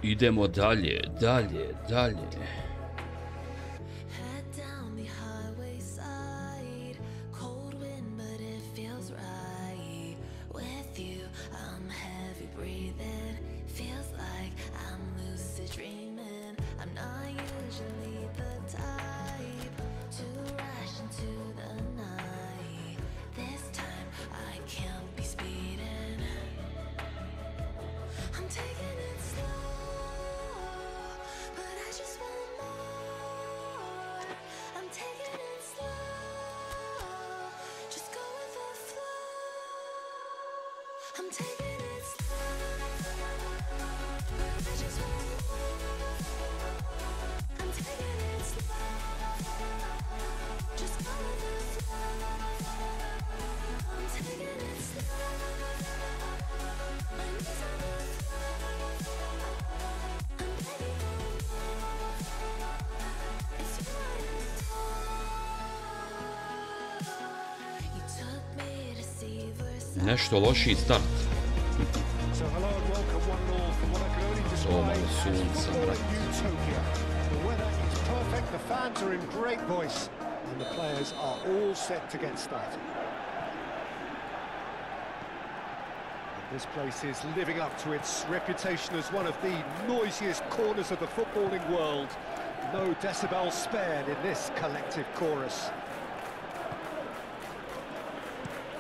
Idemo dalje, dalje, dalje. Nešto lošiji start. Ovo je sunca, brat. The fans are in great voice and the players are all set to get started. And this place is living up to its reputation as one of the noisiest corners of the footballing world. No decibels spared in this collective chorus.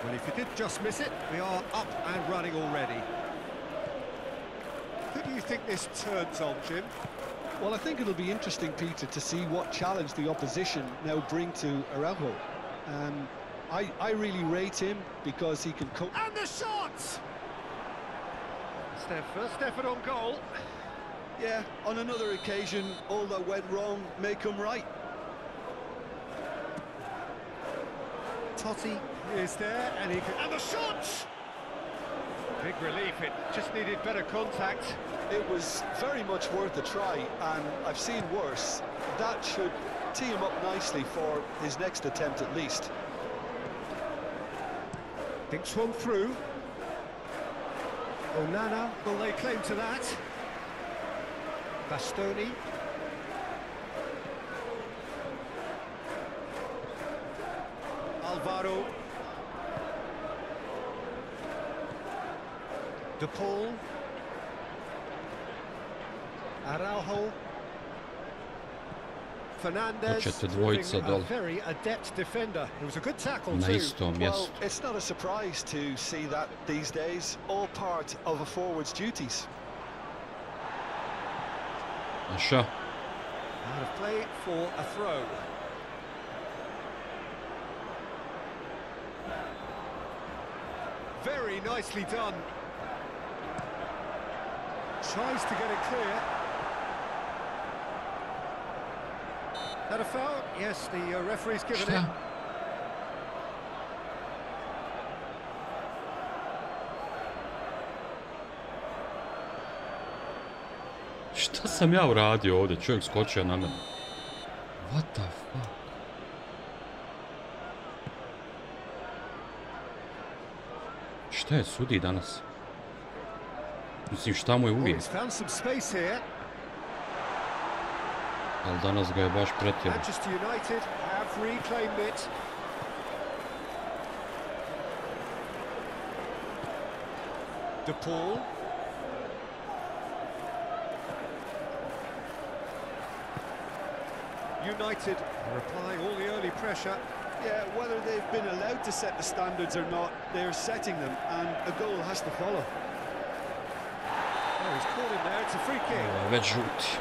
Well, if you did just miss it, we are up and running already. Who do you think this turns on, Jim? Well, I think it'll be interesting, Peter, to see what challenge the opposition now bring to Araujo. I really rate him because he can cope. And the shots! It's their first effort on goal. Yeah, on another occasion, all that went wrong may come right. Totti is there, and he can... And the shots! Big relief, it just needed better contact. It was very much worth a try, and I've seen worse. That should tee him up nicely for his next attempt at least. Thinks one through. Onana will lay claim to that. Bastoni. Alvaro. De Paul. Araujo. Fernandez. A very adept defender. It was a good tackle Na too. istom mjestu. Well, it's not a surprise to see that these days, all part of a forward's duties. Naša. Out of play for a throw. Very nicely done. Tries to get it clear. That a foul? Yes, the referee's given it. Šta sam ja uradio ovdje? Čovjek skočio na mene. What the fuck? Šta je sudi danas? Mislim, šta mu je uvijek? Ali danas ga je baš pretjelo. Manchester United have reclaimed it. De Paul. United are applying all the early pressure. Yeah, whether they've been allowed to set the standards or not, they're setting them, and a goal has to follow. Oh, he's caught in there, it's a free kick. Već žuti.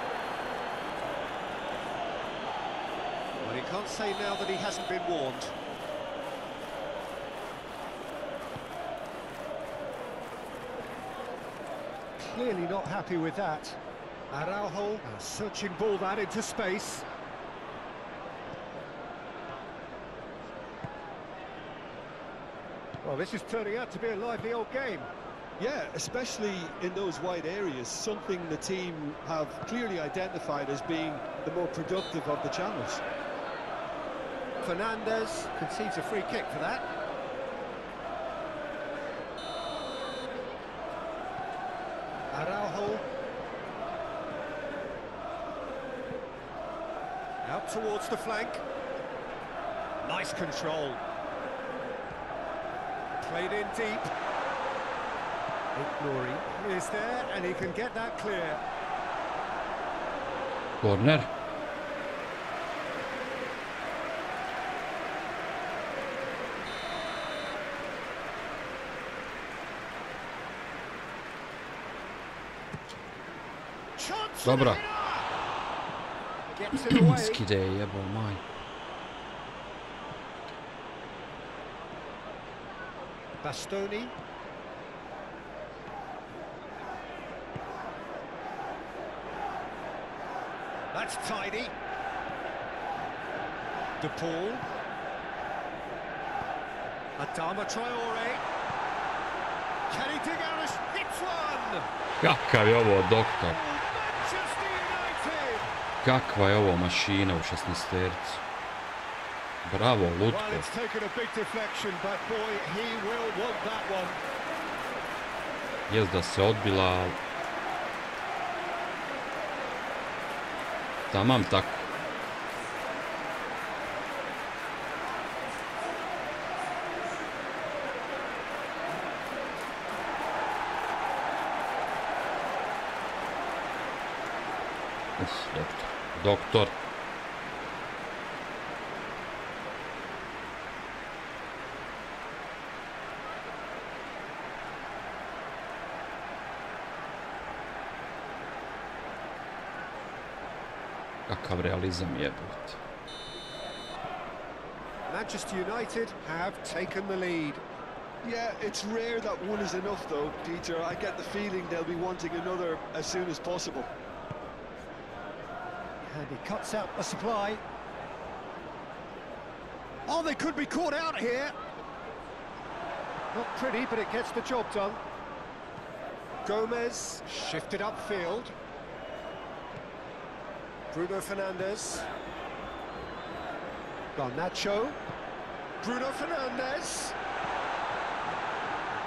Well, he can't say now that he hasn't been warned. Clearly not happy with that. Araujo, a searching ball that into space. Well, this is turning out to be a lively old game. Yeah, especially in those wide areas, something the team have clearly identified as being the more productive of the channels. Fernandez concedes a free kick for that. Araujo. Out towards the flank. Nice control. Played in deep. Ignoring is there, and he can get that clear. Corner. Dobra. Skide je jebao maj. Bastoni. That's tidy. De Paul. Adama Traore. Can he dig out a hits one? Kakav je ovo doktor? Kakva je ovo mašina u 16-tercu? Bravo, Lutko. Jest da se odbila. Tamam tako. Doktor. Kakav realizam jebote. Manchester United have taken the lead. Yeah, it's rare that one is enough though, Peter. I get the feeling they'll be wanting another as soon as possible. And he cuts out the supply. Oh, they could be caught out here. Not pretty, but it gets the job done. Gomez shifted upfield. Bruno Fernandes. Garnacho. Bruno Fernandes.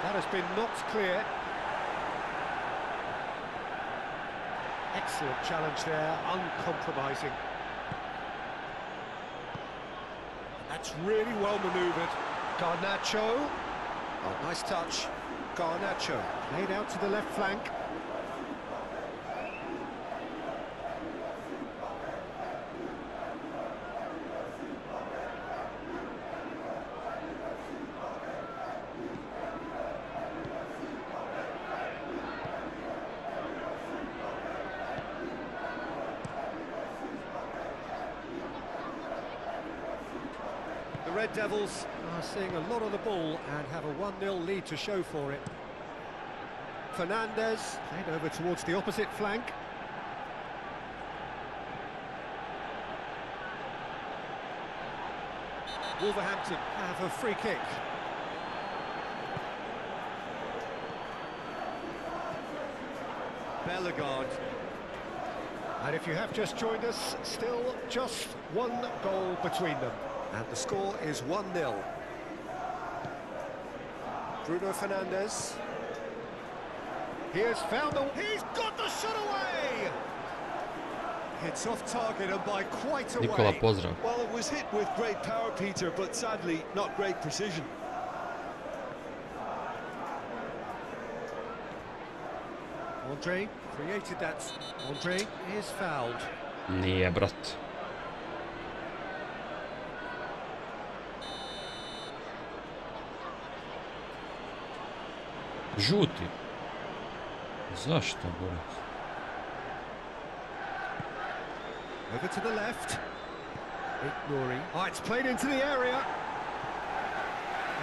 That has been knocked clear. Excellent challenge there, uncompromising. That's really well manoeuvred. Garnacho. Oh, nice touch. Garnacho played out to the left flank. The Red Devils are seeing a lot of the ball and have a 1-0 lead to show for it. Fernandes played over towards the opposite flank. Wolverhampton have a free kick. Bellegarde. And if you have just joined us, still just one goal between them. And the score is 1-0. Bruno Fernandes. He has found the... He's got the shot away! It's off target and by quite a way. Nikola, pozdrav. Well, it was hit with great power, Peter, but sadly not great precision. Andre created that. Andre is fouled. Nije, brat. Žuti. Zašto, borac? Over to the left. Ignoring. Oh, it's played into the area.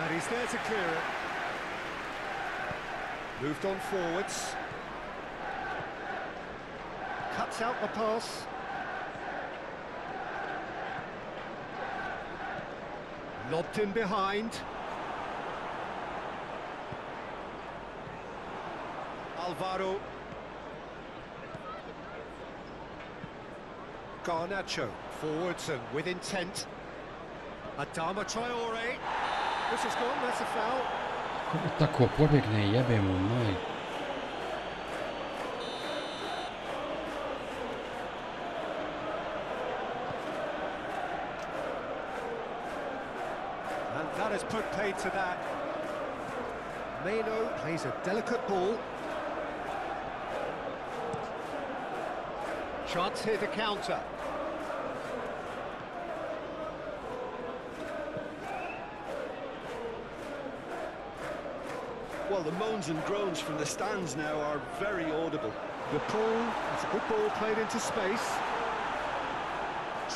And he's there to clear it. Moved on forwards. Cuts out the pass. Lobbed in behind. Alvaro. Garnacho forwards and with intent. Adama Traore. This is gone, that's a foul. Kako tako pobjegne i jebe mu maj. That has put paid to that. Meno plays a delicate ball. Chance here to counter. Well, the moans and groans from the stands now are very audible. The ball, it's a good ball played into space.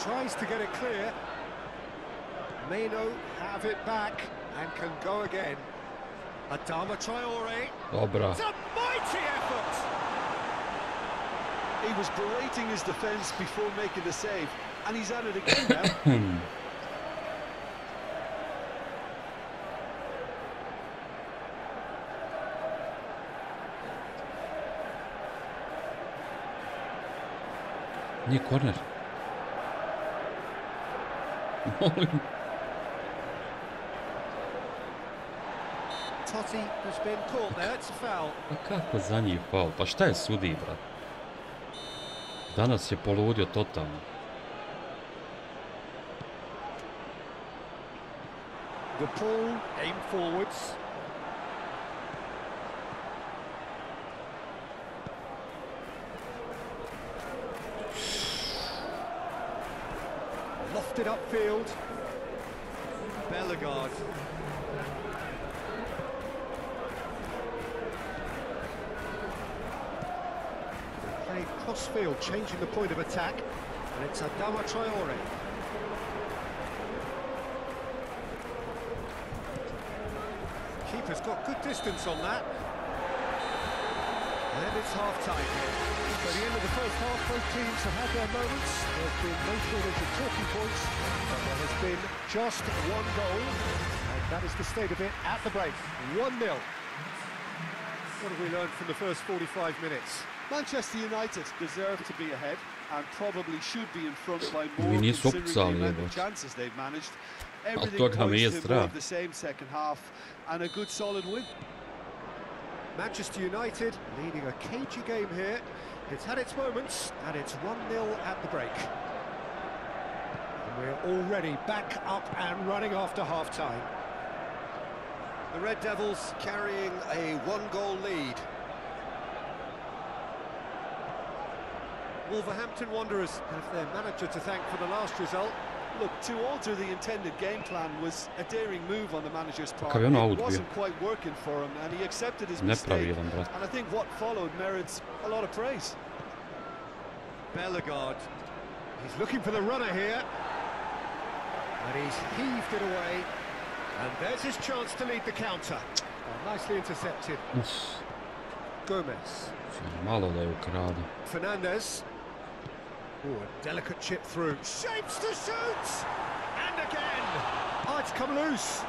Tries to get it clear. Meno have it back and can go again. Adama Traore. Dobra. It's a mighty effort. He was berating his defence before making the save, and he's at it again now. Nije korner. Molim. Totti has been caught there, it's a foul. Pa kako za njih faul? Pa šta je sudi, brat? Danas je poludio totalno. The ball aim forwards. Lofted upfield. Bellegarde. Played cross-field, changing the point of attack, and it's Adama Traore. Keeper's got good distance on that. And it's half-time. So at the end of the first half, both teams have had their moments. There's been no shortage of talking points, but there has been just one goal, and that is the state of it at the break. 1-0. What have we learned from the first 45 minutes? Manchester United deserve to be ahead and probably should be in front by more Nisu considering the opcali, amount evo. of chances they've managed. toga Everything mi je points to more strah. of the same second half and a good solid win. Manchester United leading a cagey game here. It's had its moments, and it's 1-0 at the break. And we're already back up and running after half-time. The Red Devils carrying a one-goal lead. Wolverhampton Wanderers have their manager to thank for the last result. Look, to alter the intended game plan was a daring move on the manager's part. Kakav je ono It out bio? wasn't quite working for him, and he accepted his mistake. Nepravilan, brat. And I think what followed merits a lot of praise. Bellegarde. He's looking for the runner here. And he's heaved it away. And there's his chance to lead the counter. Oh, nicely intercepted. Uf, Gomez. malo da je ukrade. Fernandez. Oh, a delicate chip through. Shapes to shoot! And again! Oh, it's come loose.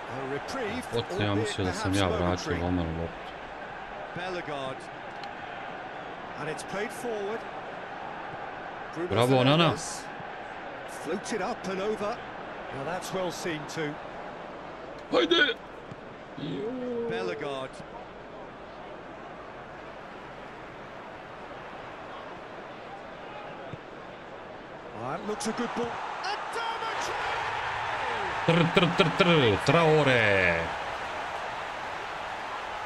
A reprieve, Poslije ja mislio da sam ja vratio Lomaru loptu. Bellegarde. And it's played forward. Bravo, Nana. Floated up and over. Now that's well seen too. Hajde! Bellegarde. That looks a good ball. Traore!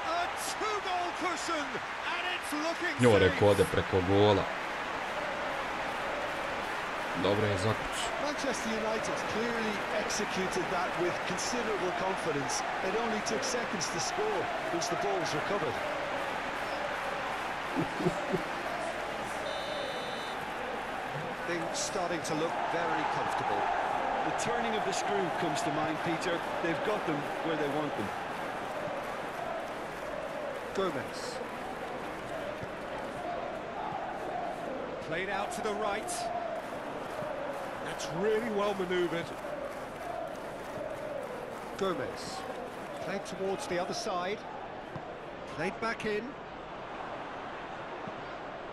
A two-goal cushion, and it's looking Njo safe. rekao ode preko gola. Dobro je zakuć. Manchester United clearly executed that with considerable confidence. It only took seconds to score once the ball was recovered. Things starting to look very comfortable. The turning of the screw comes to mind, Peter. They've got them where they want them. Gomez. Played out to the right. That's really well manoeuvred. Gomez. Played towards the other side. Played back in.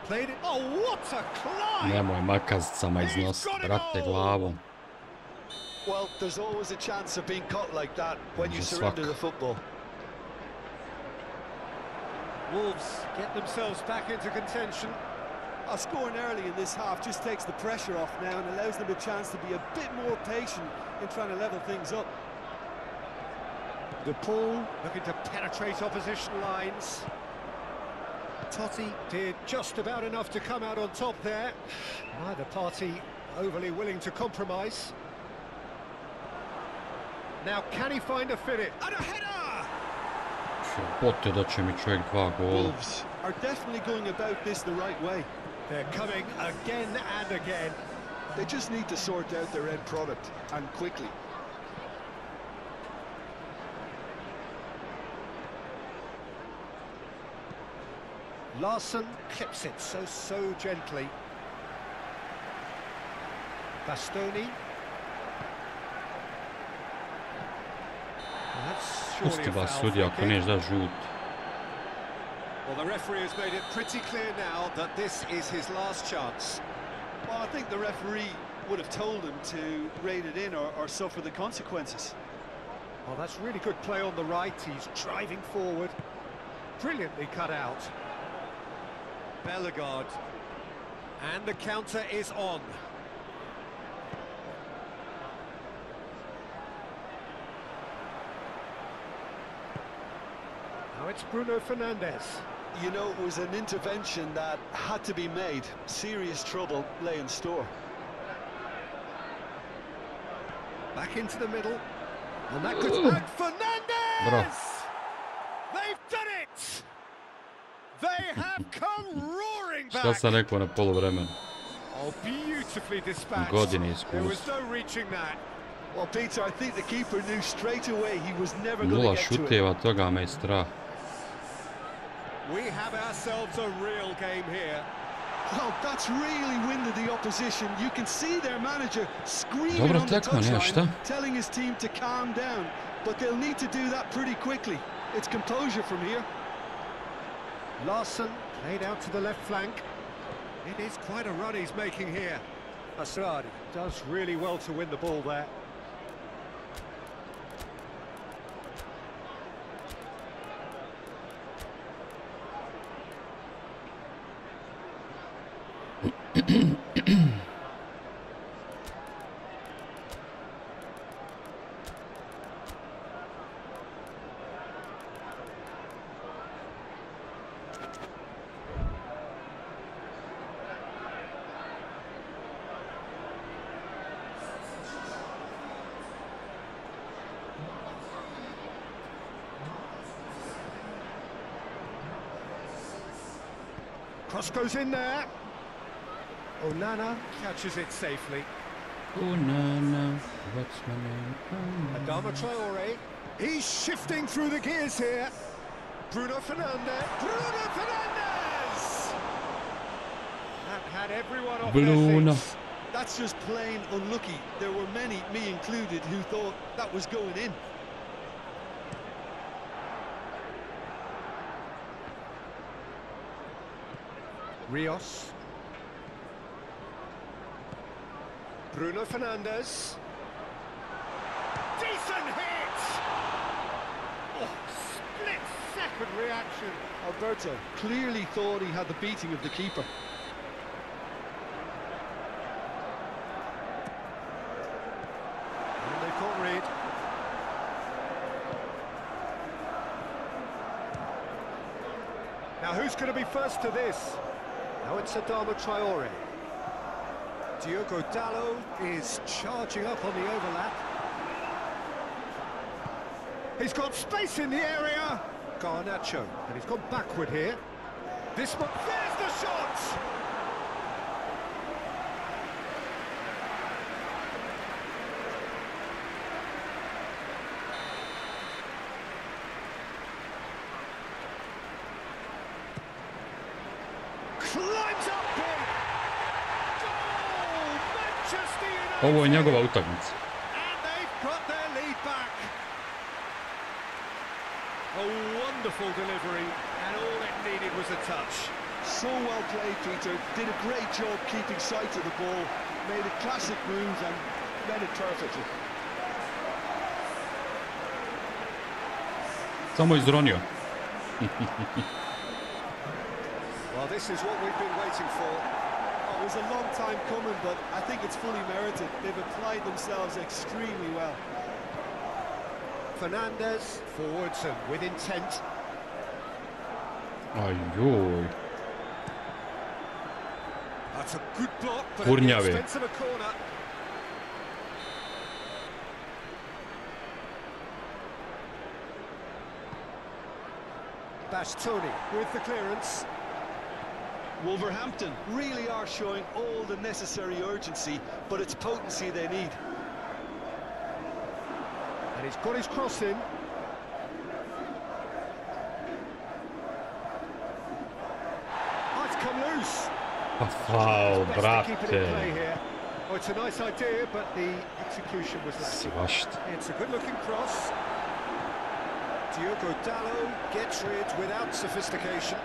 Played it. Oh, what a climb! Nemoj makazicama iznos, brate, glavom. Well, there's always a chance of being caught like that when you Just surrender fuck. the football. Wolves get themselves back into contention. Scoring early in this half just takes the pressure off now and allows them a chance to be a bit more patient in trying to level things up. The Paul looking to penetrate opposition lines. Totti did just about enough to come out on top there. Neither party overly willing to compromise. Now can he find a finish? And a header! Pote da će mi čovjek 2 gola. Wolves are definitely going about this the right way. They're coming again and again. They just need to sort out their end product, and quickly. Larsson clips it so gently. Bastoni. Pusti vas sudija ako neš da žut. Well, the referee has made it pretty clear now that this is his last chance. Well, I think the referee would have told him to rein it in or suffer the consequences. Well, that's really good play on the right. He's driving forward. Brilliantly cut out. Bellegarde. And the counter is on. Now it's Bruno Fernandes. You know, it was an intervention that had to be made. Serious trouble lay in store. Back into the middle. And that goes back. Fernandes! Bro. They've done it! They have come roaring back. Šta sam rekao na poluvremenu? Oh, beautifully dispatched. Godine There was iskustva. no reaching that. Well, Peter, I think the keeper knew straight away he was never going Nula to get to it. šuteva, toga me je strah. We have ourselves a real game here. Oh, that's really winded the opposition. You can see their manager screaming Dobro on the tekma, nema šta. touchline, telling his team to calm down. But they'll need to do that pretty quickly. It's composure from here. Larsson played out to the left flank. It is quite a run he's making here. Asradi does really well to win the ball there. Cross goes in there. Onana catches it safely. Onana, what's my name? Adama Traore. He's shifting through the gears here. Bruno Fernandes. Bruno Fernandes! That had everyone off Bruno. their feet. That's just plain unlucky. There were many, me included, who thought that was going in. Rios. Bruno Fernandes. Decent hit! Oh, split-second reaction. Alberto clearly thought he had the beating of the keeper. And they've got rid. Now who's going to be first to this? Now it's Adama Traore. Diogo Dalot is charging up on the overlap. He's got space in the area. Garnacho, and he's gone backward here. This one, there's the shot! Climbs up big. Goal! Manchester United. Ovo je njegova utakmica. And they've got their lead back. A wonderful delivery, and all it needed was a touch. So well played, Peter. Did a great job keeping sight of the ball. Made a classic move and read it perfectly. Samo izronio. Well, this is what we've been waiting for. It was a long time coming, but I think it's fully merited. They've applied themselves extremely well. Fernandez forwards and with intent. Ajoj. That's a good block, but at the Kurnjavi. expense of a corner. Bastoni with the clearance. Wolverhampton really are showing all the necessary urgency, but it's potency they need. And he's got his cross in. Oh, it's come loose. Pa faul, Best to keep it in play brate. here. Oh, it's a nice idea, but the execution was lacking. Svašta. It's a good-looking cross. Diogo Dalot gets rid without sophistication.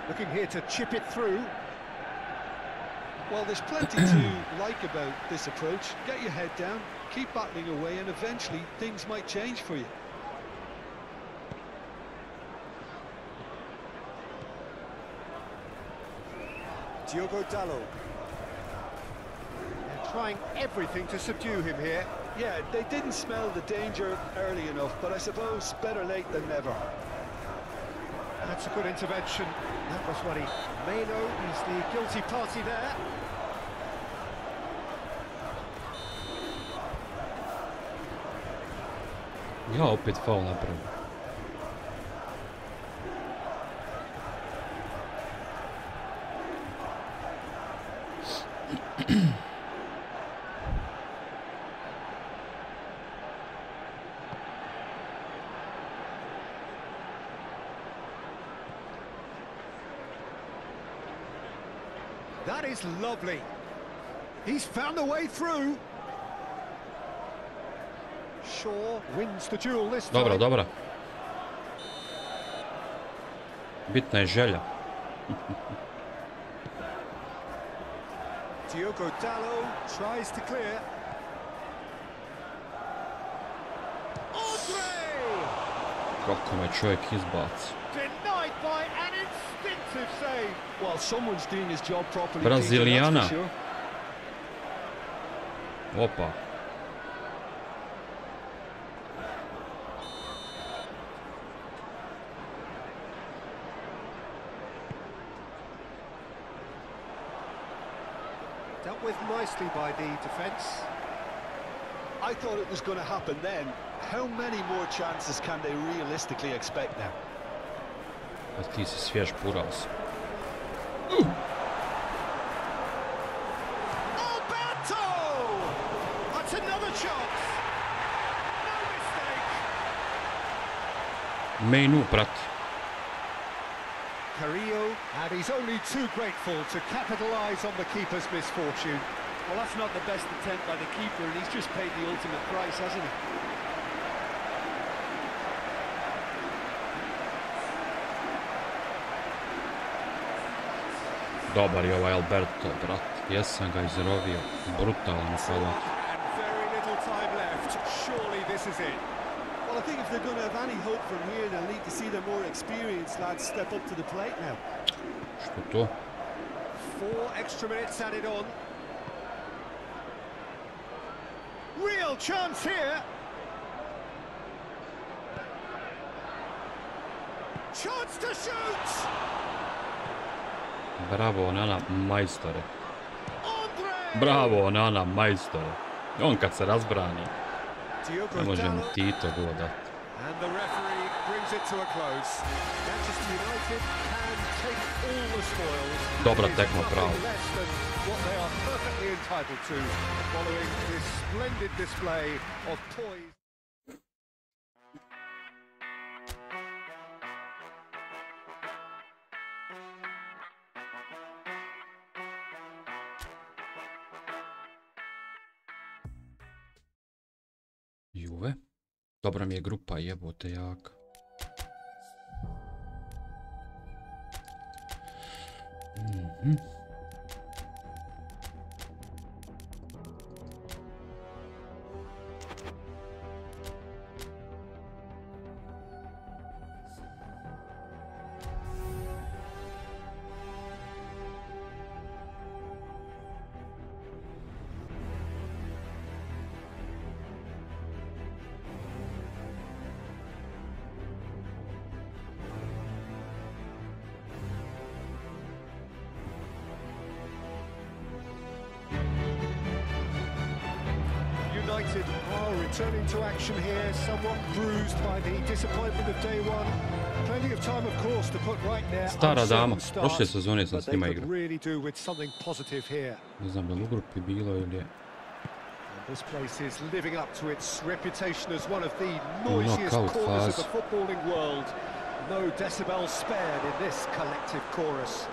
Looking here to chip it through. Well, there's plenty to like about this approach. Get your head down, keep battling away, and eventually things might change for you. Diogo Dalot. They're trying everything to subdue him here. Yeah, they didn't smell the danger early enough, but I suppose better late than never. That's a good intervention. That was what he may know. He's the guilty party there. Ja opet faul napravio. That is lovely. He's found a way through. Shaw wins the duel this time. Dobro, dobro. Bitna je želja. Diogo Dalot tries to clear. Andre! Kako me čovjek izbaci. Denied by an instinctive save. Well, someone's doing his job properly. Braziliana. Peter, that's for sure. Opa. Dealt with nicely by the defence. I thought it was going to happen then. How many more chances can they realistically expect now? A ti si svjež puraz. Alberto! That's another chance. No mistake. Mejnu prati. Carrillo, and he's only too grateful to capitalise on the keeper's misfortune. Well, that's not the best attempt by the keeper, and he's just paid the ultimate price, hasn't he? Dobar je ovaj Alberto, brat. Jesam ga izrovio. Brutalan sada. And very little time left. Surely this is it. Well, I think if they're going to have any hope from here, they'll need to see their more experienced lads step up to the plate now. Što to? 4 extra minutes added on. Real chance here. Chance to shoot. Bravo, Onana, majstore. Andre. Bravo, Onana, majstore. On kad se razbrani, Diogo ne može mu Dalot. Tito godat. And the referee brings it to a close. Manchester United can take all the spoils. Dobra It is tekma, nothing pravo. less than what they are perfectly entitled to following this splendid display of poise. Juve. Dobra mi je grupa, jebote jaka. United are returning to action here, somewhat bruised by the disappointment of day one. Plenty of time, of course, to put right there. Stara dama, prošle sezone sam s njima igrao. Really do with something positive here. Ne znam da li u grupi bilo ili je. This place is living up to its reputation as one of the noisiest corners of the footballing world. No decibels spared in this collective chorus.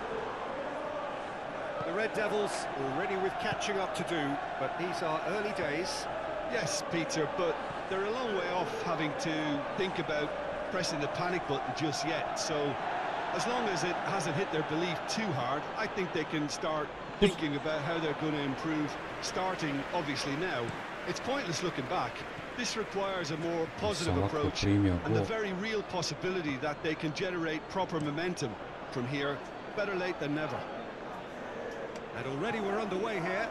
The Red Devils already with catching up to do, but these are early days. Yes, Peter, but they're a long way off having to think about pressing the panic button just yet. So, as long as it hasn't hit their belief too hard, I think they can start thinking about how they're going to improve, starting obviously now. It's pointless looking back. This requires a more positive approach and the very real possibility that they can generate proper momentum from here. Better late than never. And already we're underway here.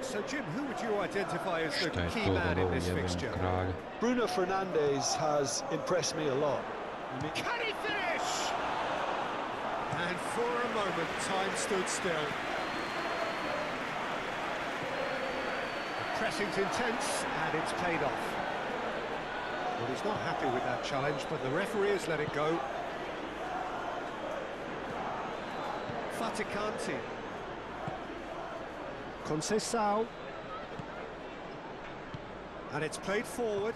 So, Jim, who would you identify as the key man in this fixture? Bruno Fernandes has impressed me a lot. Can he finish? And for a moment, time stood still. The pressing's intense, and it's paid off. Well, he's not happy with that challenge, but the referee has let it go. Faticanti. Conceição. And it's played forward.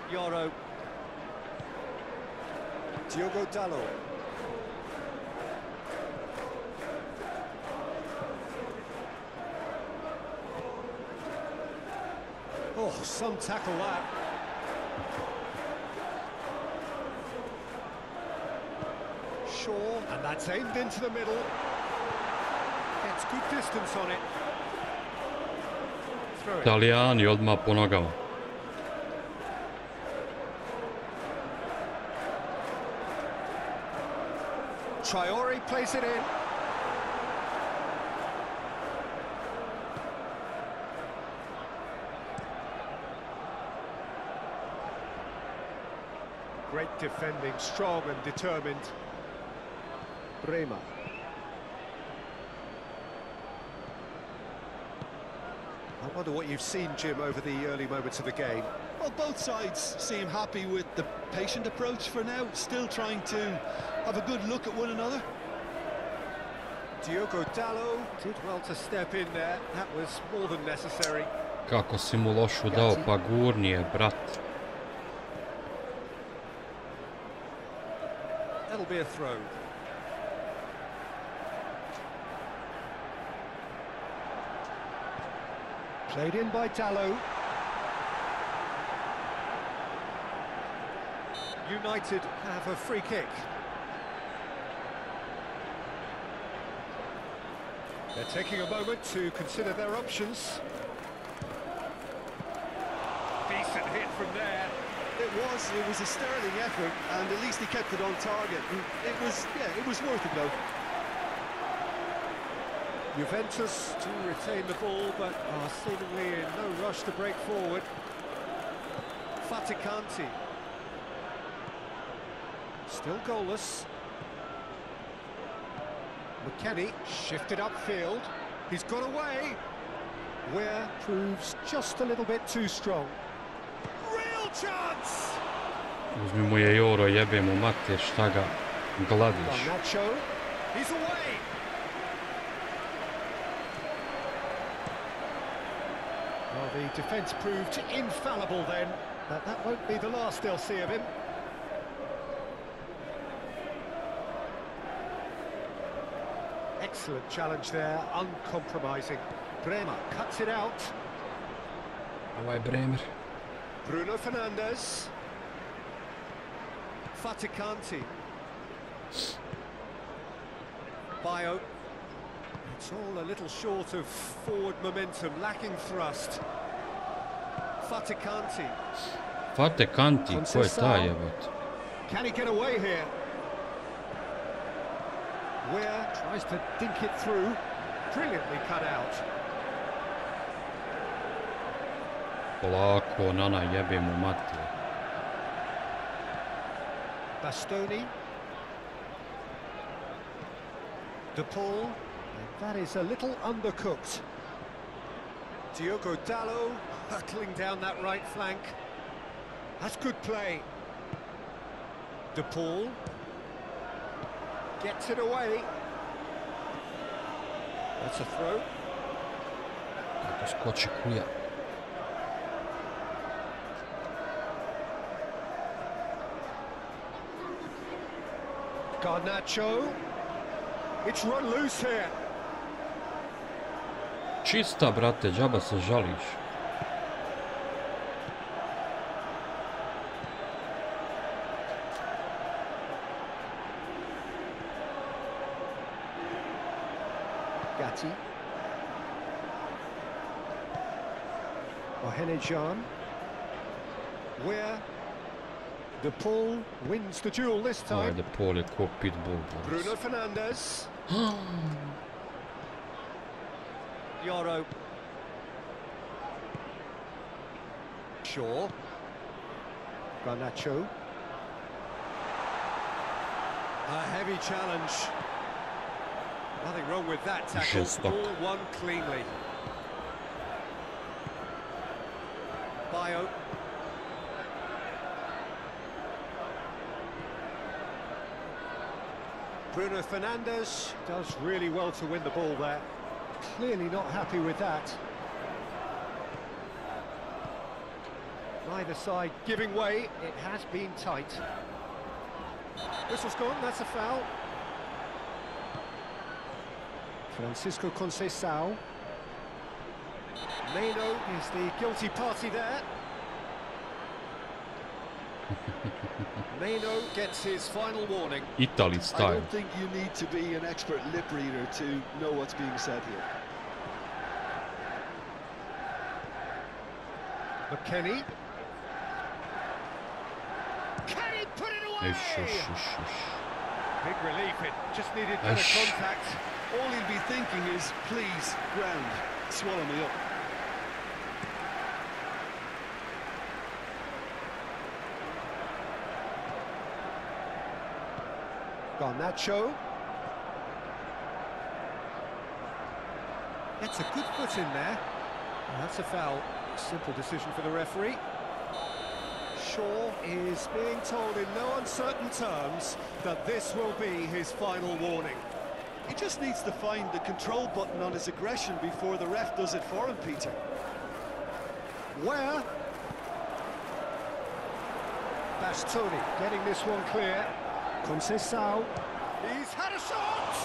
Yoro. Diogo Dalot. Oh, some tackle that. Shaw, and that's aimed into the middle. Gets good distance on it. Throw it. Italijani odmah po nogama. Traore plays it in. Great defending, strong and determined. Bremer. I wonder what you've seen, Jim, over the early moments of the game. Well, both sides seem happy with the patient approach for now, still trying to have a good look at one another. Diogo Dalot did well to step in there. That was more than necessary. Kako si mu lošu dao, pa gurnije, brat. That'll be a throw. Played in by Dalot. United have a free kick. They're taking a moment to consider their options. Decent hit from there. It was a sterling effort, and at least he kept it on target. And it was worth a go. Juventus to retain the ball, but are seemingly in no rush to break forward. Faticanti. Still goalless. McKennie shifted upfield. He's got away. Ware proves just a little bit too strong. Real chance! Uzmi mu je Joro, jebe mu mater, šta ga gladiš. Nacho, he's away. Well, the defence proved infallible then, but that won't be the last they'll see of him. Excellent challenge there, uncompromising. Bremer cuts it out. Ovo je Bremer. Bruno Fernandes. Faticanti. Bio. It's all a little short of forward momentum, lacking thrust. Faticanti. Faticanti, ko je taj jebot? Can he get away here? Ware tries to dink it through. Brilliantly cut out. Polako, Nana, jebe mu mater. Bastoni. De Paul. And that is a little undercooked. Diogo Dalot hurtling down that right flank. That's good play. De Paul gets it away. That's a throw. Kako skoči kuja. Garnacho. It's run loose here. Čista, brate, džaba se žališ. Gatti. Ohenejan. Where De Paul wins the duel this time. De Paul je ko pitbull. Bruno Fernandes. Yoro. Shaw. Garnacho. A heavy challenge. Nothing wrong with that tackle. All won cleanly. Bio. Bruno Fernandes does really well to win the ball there. Clearly not happy with that. Neither side giving way. It has been tight. Whistle's gone, that's a foul. Francisco Conceição. Meno is the guilty party there. Meno gets his final warning. Italy style. I don't think you need to be an expert lip reader to know what's being said here. McKennie. Can he put it away? Big relief, it just needed better contact. All he'll be thinking is, please, ground, swallow me up. Garnacho. That's a good foot in there. And that's a foul. Simple decision for the referee. Shaw is being told in no uncertain terms that this will be his final warning. He just needs to find the control button on his aggression before the ref does it for him, Peter. Where? Bastoni getting this one clear. Conceição. He's had a shot!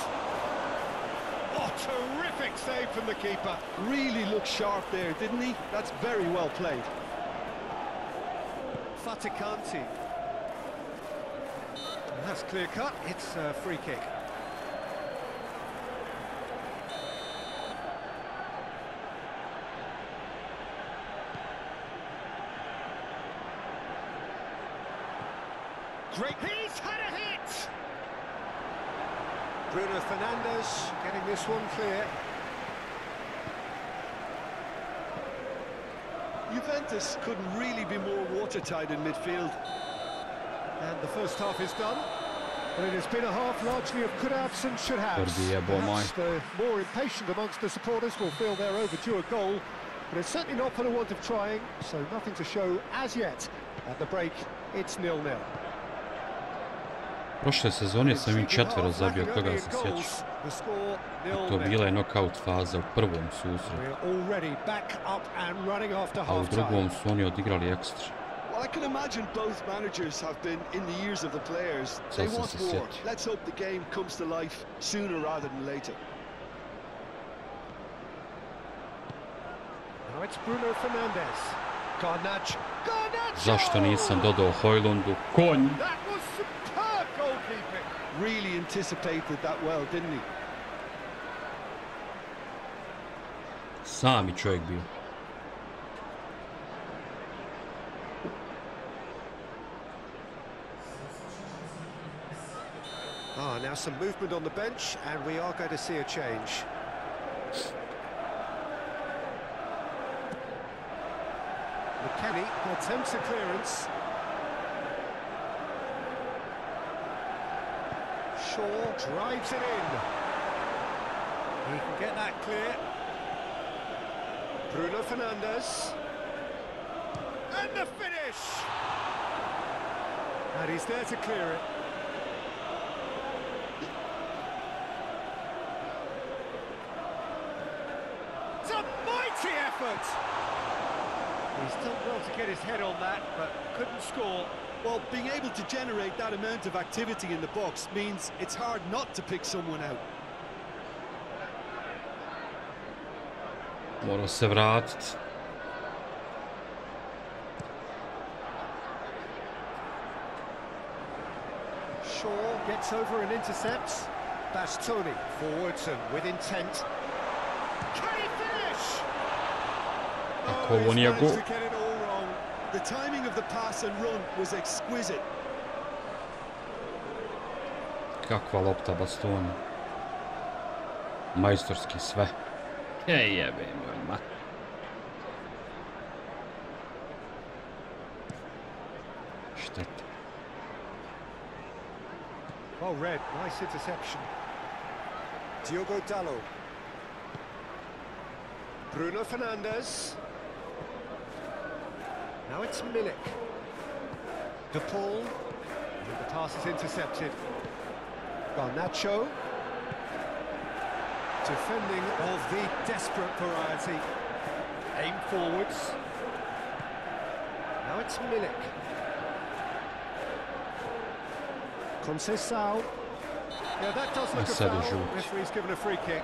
Oh, terrific save from the keeper. Really looked sharp there, didn't he? That's very well played. Faticanti. That's clear cut. It's a free kick. Great. He's had a hit! Bruno Fernandes getting this one clear. Juventus couldn't really be more watertight in midfield. And the first half is done. But it has been a half largely of could-haves and should-haves. Perhaps the more impatient amongst the supporters will feel they're overdue a goal. But it's certainly not for the want of trying, so nothing to show as yet. At the break, it's 0-0. Prošle sezone sam im 4 zabio, toga se sjećam. To bila je knockout faza u prvom susretu. A u drugom su oni odigrali ekstra. Well, I can imagine both managers have been in the ears of the players. They want more. Let's hope the game comes to life sooner rather than later. Now it's Bruno Fernandes. Garnacho. Zašto nisam dodao Hojlundu? Konj! Really anticipated that well, didn't he? Sami čovjek bio. Now some movement on the bench, and we are going to see a change. McKennie attempts a clearance. Shaw drives it in. He can get that clear. Bruno Fernandes. And the finish! And he's there to clear it. It's a mighty effort! He's done well to get his head on that, but couldn't score. Well, being able to generate that amount of activity in the box means it's hard not to pick someone out. Mora se vratit. Shaw gets over and intercepts. Bastoni forwards and with intent. Can he finish? Ako ovo nije gol. To get it all wrong. The timing of the pass and run was exquisite. Kakva lopta Bastoni. Majstorski sve. Jebe moj mat. Šteta. Well read, nice interception. Diogo Dalot. Bruno Fernandes. Now it's Milik. De Paul. And the pass is intercepted. Garnacho. Defending of the desperate variety. Aim forwards. Now it's Milik. Conceição. Yeah, that does look a foul. Referee's given a free kick.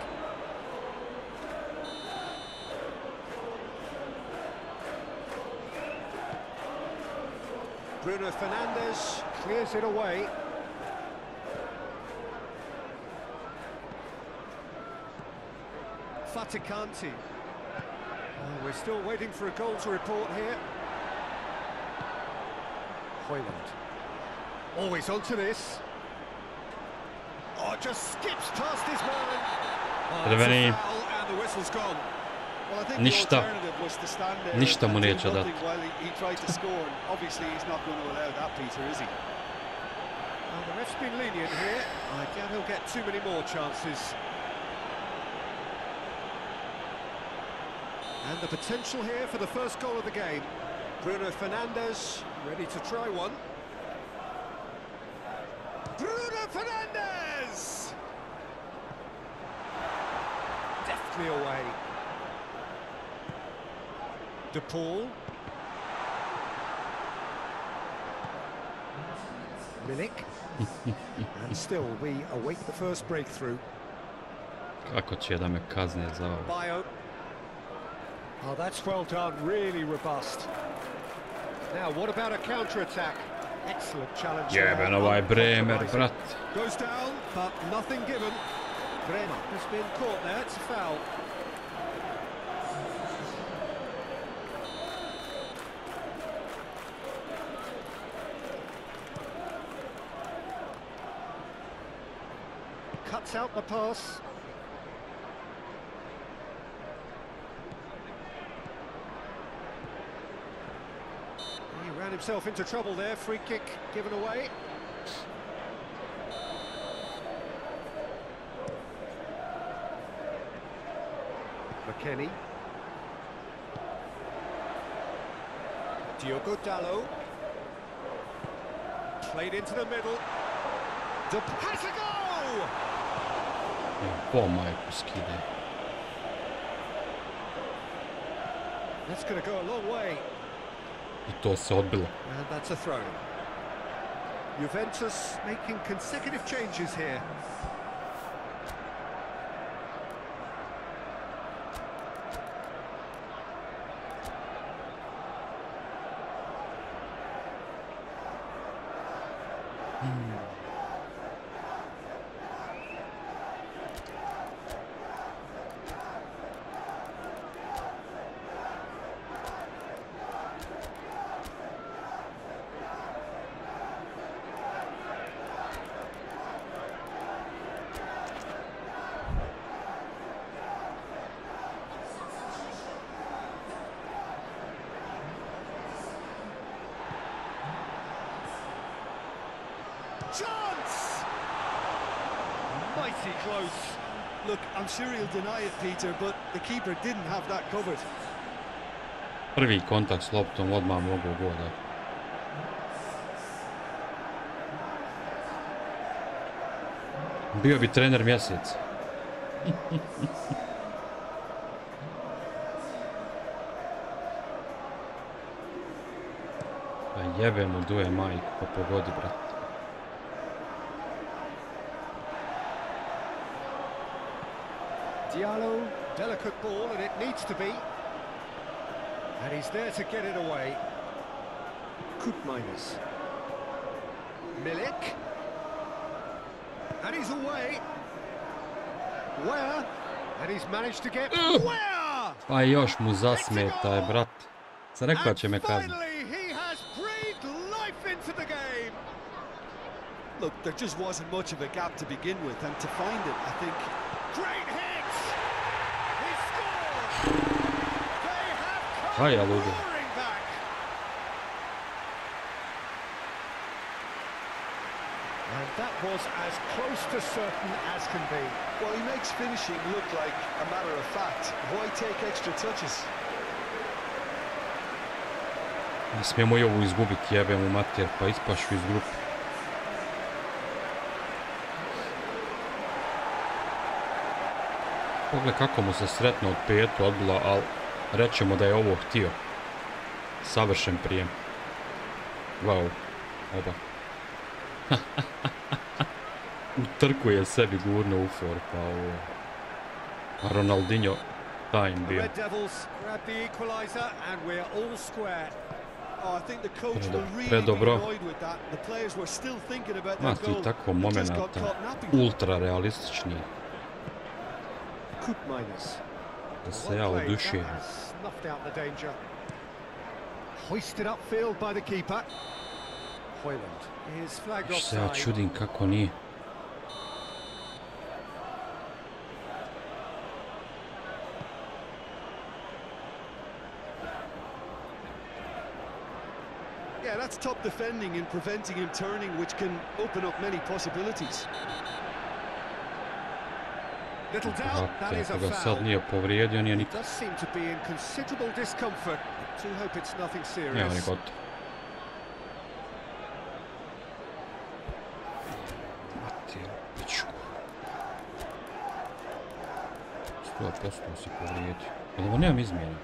Bruno Fernandes clears it away. Faticanti. Oh, we're still waiting for a goal to report here. Hoyland. Always onto this. Oh, just skips past his man. Oh, that's a foul and the whistle's gone. Well, I think the alternative was to stand there Ništa mu neće dati. while he tried to score. Obviously, he's not going to allow that, Peter, is he? Well, the ref's been lenient here. I doubt he'll get too many more chances. And the potential here for the first goal of the game. Bruno Fernandes ready to try one. Bruno Fernandes! Deftly away. De Paul. Milik. And still we await the first breakthrough. Kako će da me kazne za ovo? Bio. Oh, that's well done, really robust. Now, what about a counter-attack? Excellent challenge. Jeben ovaj Bremer, brat. Goes down, but nothing given. Bremer has been caught there, it's a foul. Cuts out the pass. He ran himself into trouble there, free kick given away. McKennie. Diogo Dalot. Played into the middle. Has a go! Po majku skide. That's going to go a long way. I to se odbilo. And that's a throw. Juventus making consecutive changes here. Chance! Mighty close. Look, I'm sure he'll deny it, Peter, but the keeper didn't have that covered. Prvi kontakt s loptom odmah mogu goda. Bio bi trener mjesec. Pa jebe mu duje majku, pa pogodi, brat. Diallo, delicate ball, and it needs to be. And he's there to get it away. Koopmeiners. Milik. And he's away. Where? And he's managed to get... Where? Pa još mu zasmeta je, brat. Sam rekao će me kazni. He has breathed life into the game. Look, there just wasn't much of a gap to begin with, and to find it, I think... Great hit! He scored! They have come roaring back! And that was as close to certain as can be. Well, he makes finishing look like a matter of fact. Why take extra touches? Ne smijemo i ovu izgubiti, jebe mu mater, pa ispašu iz grupe. Pogled kako mu se sretno od petu odbila, ali rećemo da je ovo htio. Savršen prijem. Wow, oba. U trku je sebi gurno u for, pa ovo. A Ronaldinho tajn bio. Predobro. Ma ti tako momenata, ultra realistični. Da se ja odušim. Još se ja čudim kako nije. Yeah, that's top defending and preventing him turning, which can open up many possibilities. Little doubt, that is a sad foul. nije povrijedio, nije He nikad. does seem to be in considerable discomfort. Do hope it's nothing Nema ni serious. gotovo. Matijeliću. 100% si povrijedio. Ali ovo nemam izmjena.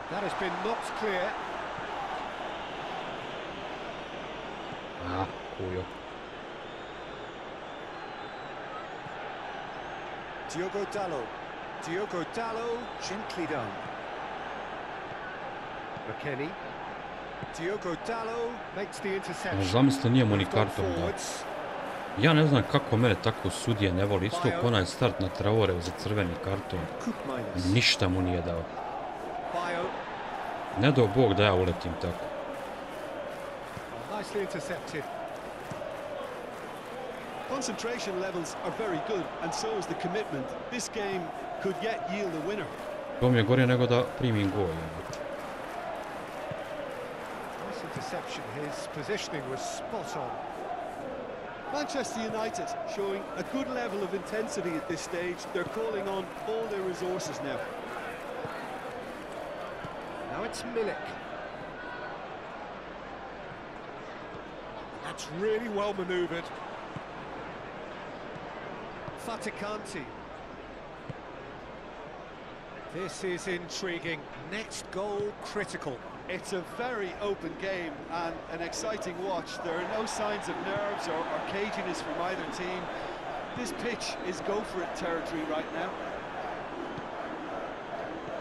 That has been knocked clear. Ah, kujo. Diogo Dallo, gently done. McKennie. Diogo Dallo makes the interception. Zamisli, nije mu ni karton dao. Ja ne znam kako mene tako sudije ne voli. Isto ko onaj start na Traoreu za crveni karton. Ništa mu nije dao. Ne dao Bog da ja uletim tako. Nicely intercepted. Concentration levels are very good, and so is the commitment. This game could yet yield a winner. To mi je gore nego da primim gol. Nice interception. His positioning was spot on. Manchester United showing a good level of intensity at this stage. They're calling on all their resources now. Now it's Milik. That's really well manoeuvred. Fatikanti. This is intriguing. Next goal critical. It's a very open game and an exciting watch. There are no signs of nerves or caginess from either team. This pitch is go-for-it territory right now.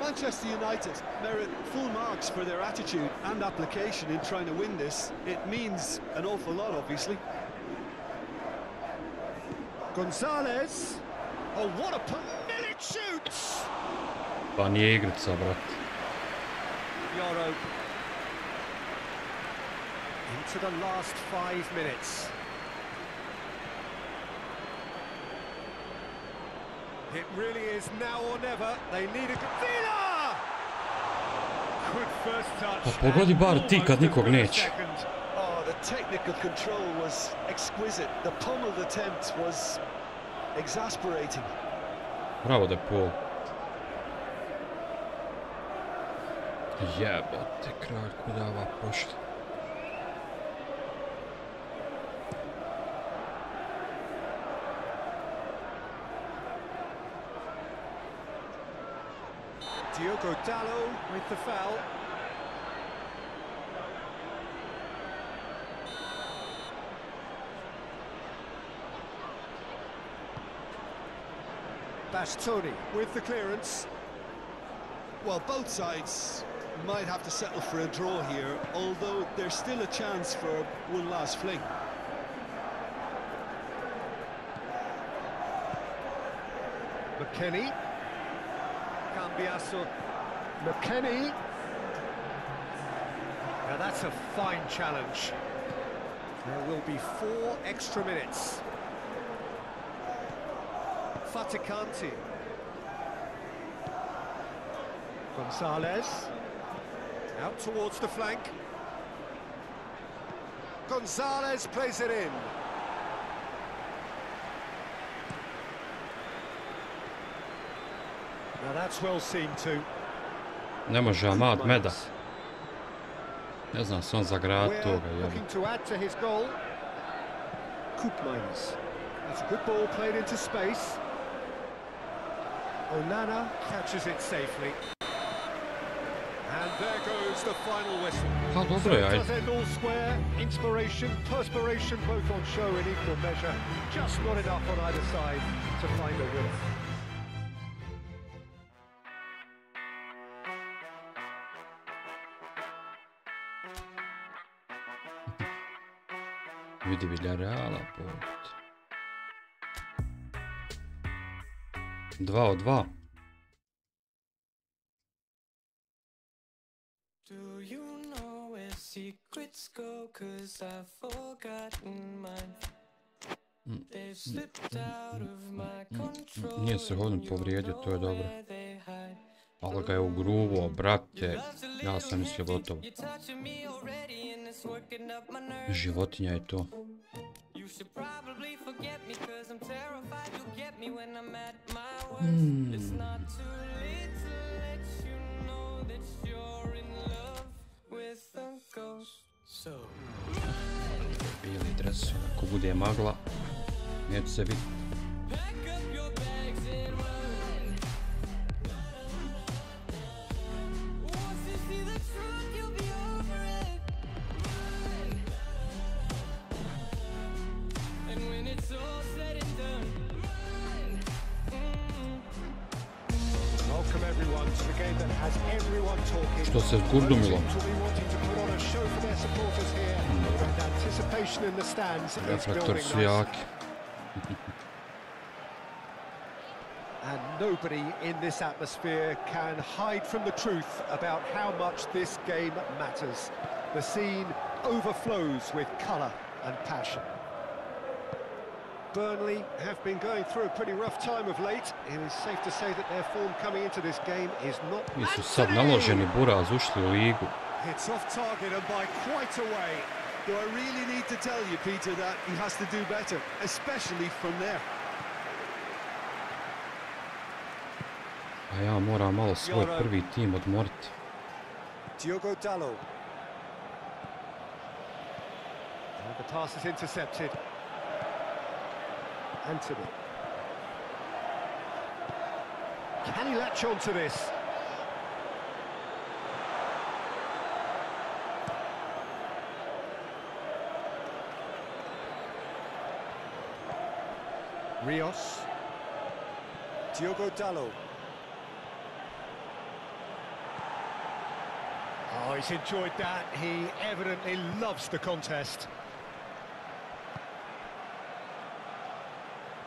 Manchester United merit full marks for their attitude and application in trying to win this. It means an awful lot, obviously. Gonzalez. Oh, what a Milik shoots! Pa nije igrica, brat. Yoro. Into the last 5 minutes. It really is now or never. They need a Villa! Good first touch. Pa pogodi bar ti kad nikog neće. Oh, the technical control was exquisite. The pummeled attempt was exasperating. Bravo De Paul. Jebote, kralj, kuda ova pošla? Diogo Dalot with the foul. Bastoni with the clearance. Well, both sides might have to settle for a draw here, although there's still a chance for one last fling. McKennie. Cambiasso. McKennie. Now that's a fine challenge. There will be 4 extra minutes. Faticanti. Gonzalez. Out towards the flank. Gonzalez plays it in. Now that's well seen too. Ne može Amad Meda. Ne znam se on zagrad toga. Looking to add to his goal. Koopmans. That's a good ball played into space. Onana catches it safely. And there goes the final whistle. Pa dobro je, ajde. Does end all square. Inspiration, perspiration, both on show in equal measure. Just not enough on either side to find a winner. Vidi Villarreala pot. 2 od 2. Nije se Vodeno povrijedio, to je dobro. Ali ga je ugruvo, brate. Ja sam mislio gotovo. Životinja je to. Bijeli dres, ako bude magla, neće se vidjeti. Što se zgurdumilo? Reflektori su jaki. And nobody in this atmosphere can hide from the truth about how much this game matters. The scene overflows with colour and passion. Burnley have been going through a pretty rough time of late. It is safe to say that their form coming into this game is not... Mi su sad naloženi buraz, ušli u ligu. It's off target and by quite a way. Do I really need to tell you, Peter, that he has to do better, especially from there? A ja moram malo svoj prvi tim odmoriti. Diogo Dalot. And the pass is intercepted. Anthony. Can he latch on to this? Rios. Diogo Dalot. Oh, he's enjoyed that. He evidently loves the contest.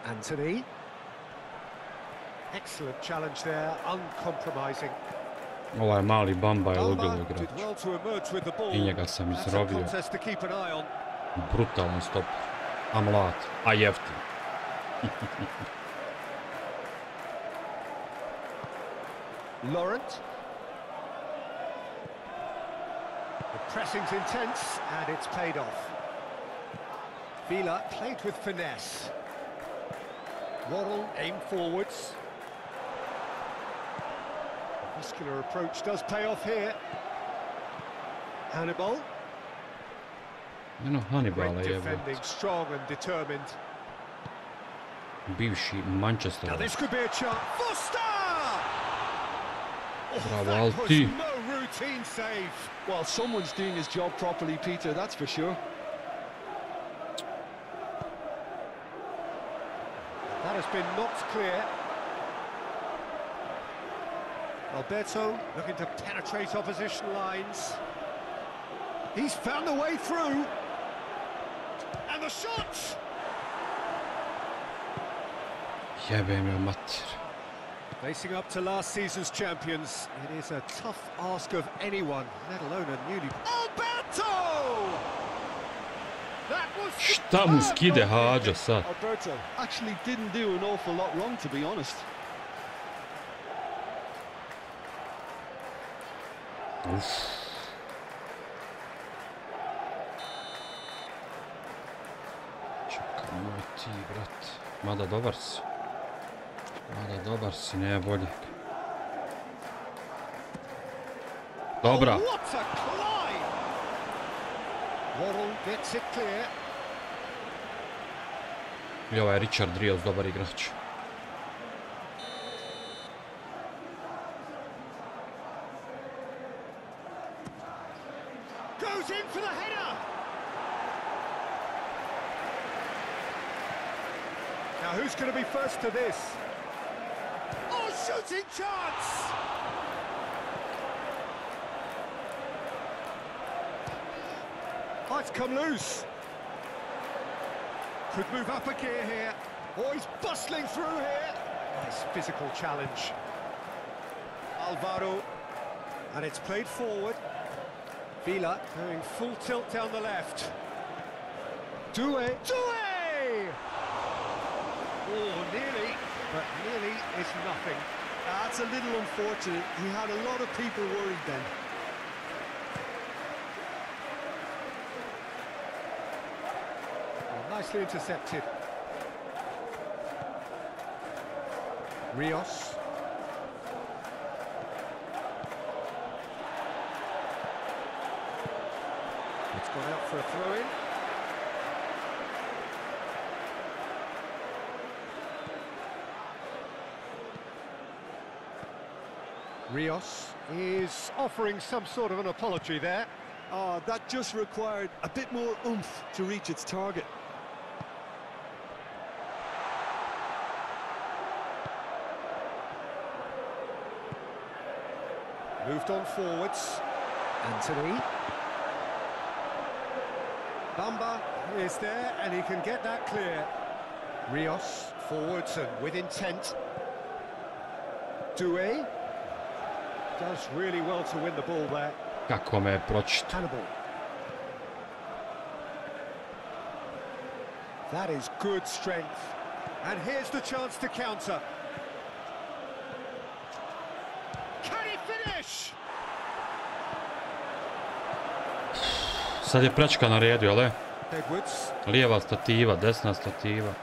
Anthony. Excellent challenge there, uncompromising. Ovaj mali Bamba je ludilo igrač. I njega sam izrovio. Brutalan stoper. A mlad, a jeftin. Laurent. The pressing's intense, and it's paid off. Vila played with finesse. Waddle aimed forwards. The muscular approach does pay off here. Hannibal. Eno Hannibala Great je. defending, strong and determined. Bivši Manchester. Now this could be a chance. Foster! Bravo, that was Alti. no routine save. Well, someone's doing his job properly, Peter, that's for sure. That has been knocked clear. Alberto looking to penetrate opposition lines. He's found the way through. And the shot! Jebem je mater. Facing up to last season's champions, it is a tough ask of anyone, let alone a newly... Alberto! That was... Šta mu skide hađa sad? Alberto actually didn't do an awful lot wrong, to be honest. Uf. Čekaj, moj ti, brat. Mada dobar si. Mada dobar si, ne bolje. Dobra. Oh, what a climb! Waddle gets it clear. I ovaj Richard Rios dobar igrač. Goes in for the header! Now who's going to be first to this? Oh, shooting chance! Oh, it's come loose. Could move up a gear here. Oh, he's bustling through here. Nice physical challenge. Alvaro. And it's played forward. Vila going full tilt down the left. Doué. Doué! Oh, nearly, but nearly is nothing. That's a little unfortunate. He had a lot of people worried then. Oh, nicely intercepted. Rios. It's gone out for a throw-in. Rios is offering some sort of an apology there. Oh, that just required a bit more oomph to reach its target. Moved on forwards. Anthony. Bamba is there, and he can get that clear. Rios forwards and with intent. Doué does really well to win the ball there. Kako me je pročito. Hannibal. That is good strength. And here's the chance to counter. Can he finish? Sad je prečka na redu, jel? Edwards. Lijeva stativa, desna stativa.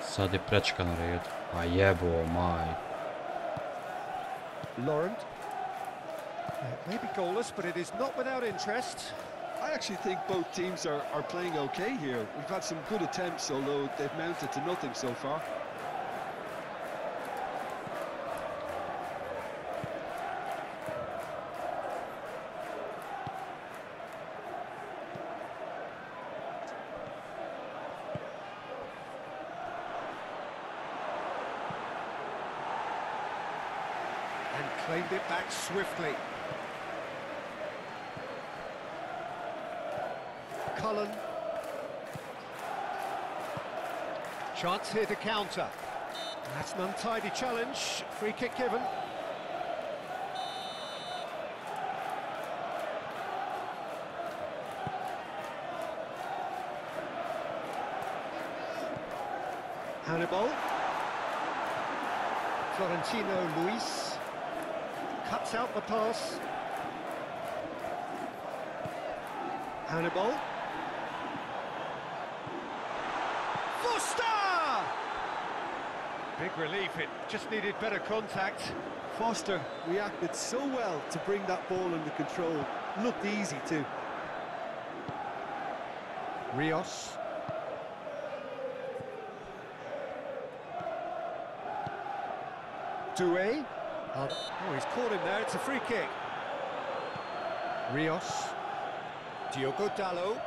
Sad je prečka na redu. A jebo maj. Laurent. It may be goalless, but it is not without interest. I actually think both teams are playing okay here. We've had some good attempts, although they've mounted to nothing so far. And claimed it back swiftly. Cullen. Chance here to counter. That's an untidy challenge. Free kick given. Hannibal. Florentino Luis. Cuts out the pass. Hannibal. Foster! Big relief, it just needed better contact. Foster reacted so well to bring that ball under control. Looked easy too. Rios. Doué. Oh, he's caught him there, it's a free kick. Rios. Diogo Dalot.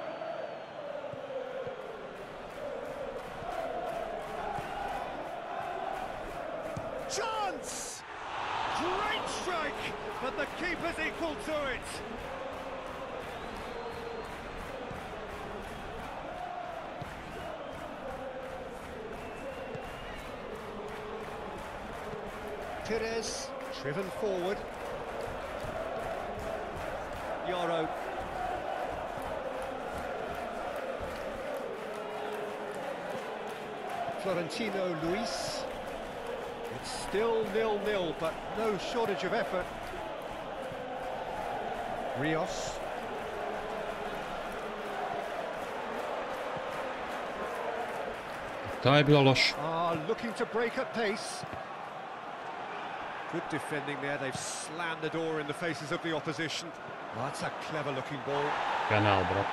Chance! Great strike, but the keeper's equal to it. Pires, driven forward. Yoro. Florentino Luis. It's still 0-0, but no shortage of effort. Rios. Ta je bila loša. Looking to break at pace. Good defending there, they've slammed the door in the faces of the opposition. Oh, that's a clever looking ball. Penal, brat.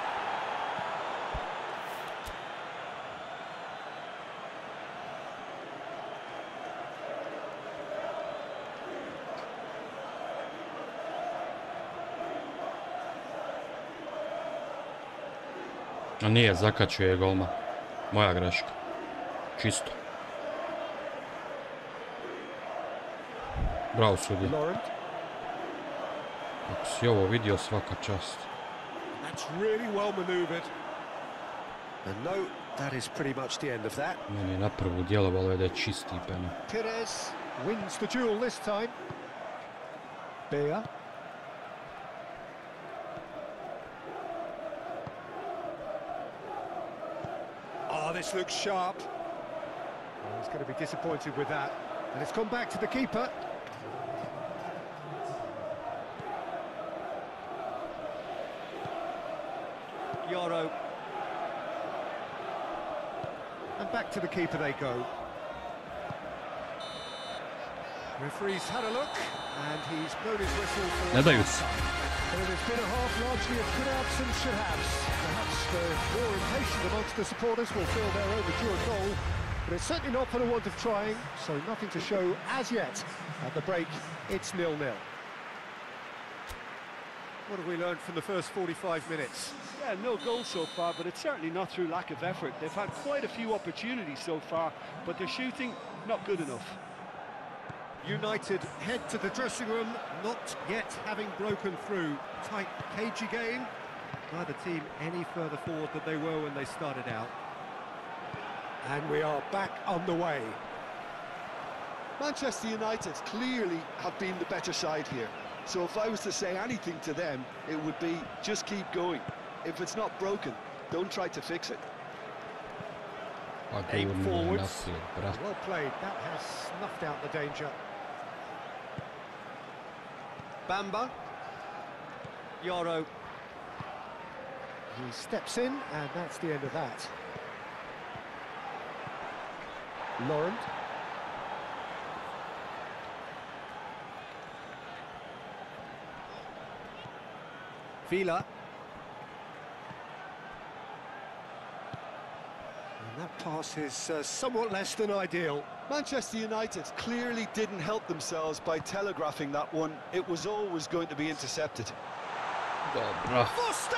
A nije, zakačio je golma. Moja greška. Čisto. Bravo sudija. Ako si ovo vidio, svaka čast. That's really well maneuvered. And no, that is pretty much the end of that. Meni je na prvu djelovalo da je čisti penal. Pires wins the duel this time. Bea. Oh, this looks sharp. Oh, he's going to be disappointed with that. And it's gone back to the keeper. Yoro. And back to the keeper they go. Referee's had a look, and he's blown his whistle for... Ne daju se. Well, it's been a half largely of could-haves and should-haves. Perhaps the more impatient amongst the supporters will feel their overdue a goal, but it's certainly not for the want of trying, so nothing to show as yet. At the break, it's 0-0. What have we learned from the first 45 minutes? Yeah, no goals so far, but it's certainly not through lack of effort. They've had quite a few opportunities so far, but their shooting, not good enough. United head to the dressing room, not yet having broken through. Tight, cagey game. Neither team any further forward than they were when they started out. And we are back on the way. Manchester United clearly have been the better side here. So if I was to say anything to them, it would be just keep going. If it's not broken, don't try to fix it. Aim forwards. Well played, that has snuffed out the danger. Bamba. Yoro. He steps in, and that's the end of that. Laurent. Vila. And that pass is somewhat less than ideal. Manchester United clearly didn't help themselves by telegraphing that one. It was always going to be intercepted. Dobra. Foster!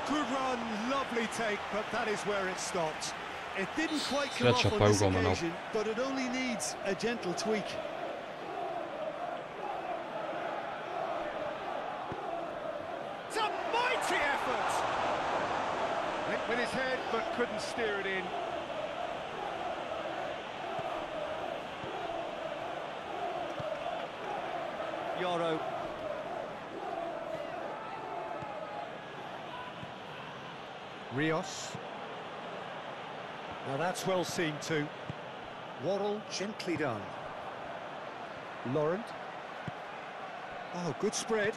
Good run, lovely take, but that is where it stopped. It didn't quite come off on this occasion, but it only needs a gentle tweak. It's a mighty effort! Went with his head, but couldn't steer it in. Yoro. Rios. Now that's well seen too. Waddle, gently done. Laurent. Oh, good spread.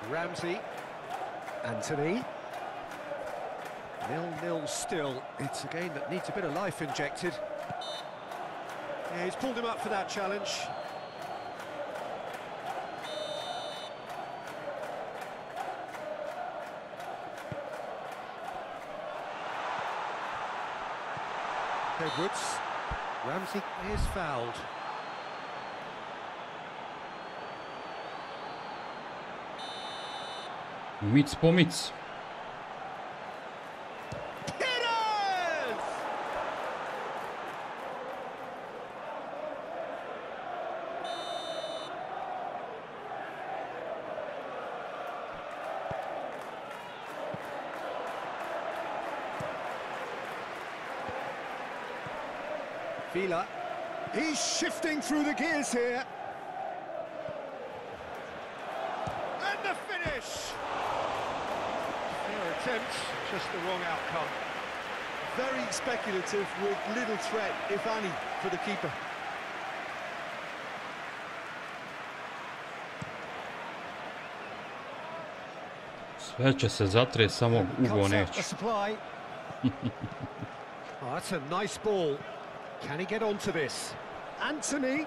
Ramsey. Anthony. 0-0 still. It's a game that needs a bit of life injected. Yeah, he's pulled him up for that challenge. Edwards. Ramsey is fouled. Mic po mic. Fila. He's shifting through the gears here. And the finish! Fair attempt, just the wrong outcome. Very speculative with little threat, if any, for the keeper. Sve će se zatreti, samo Ugo neće. Oh, that's a nice ball. Can he get onto this? Anthony.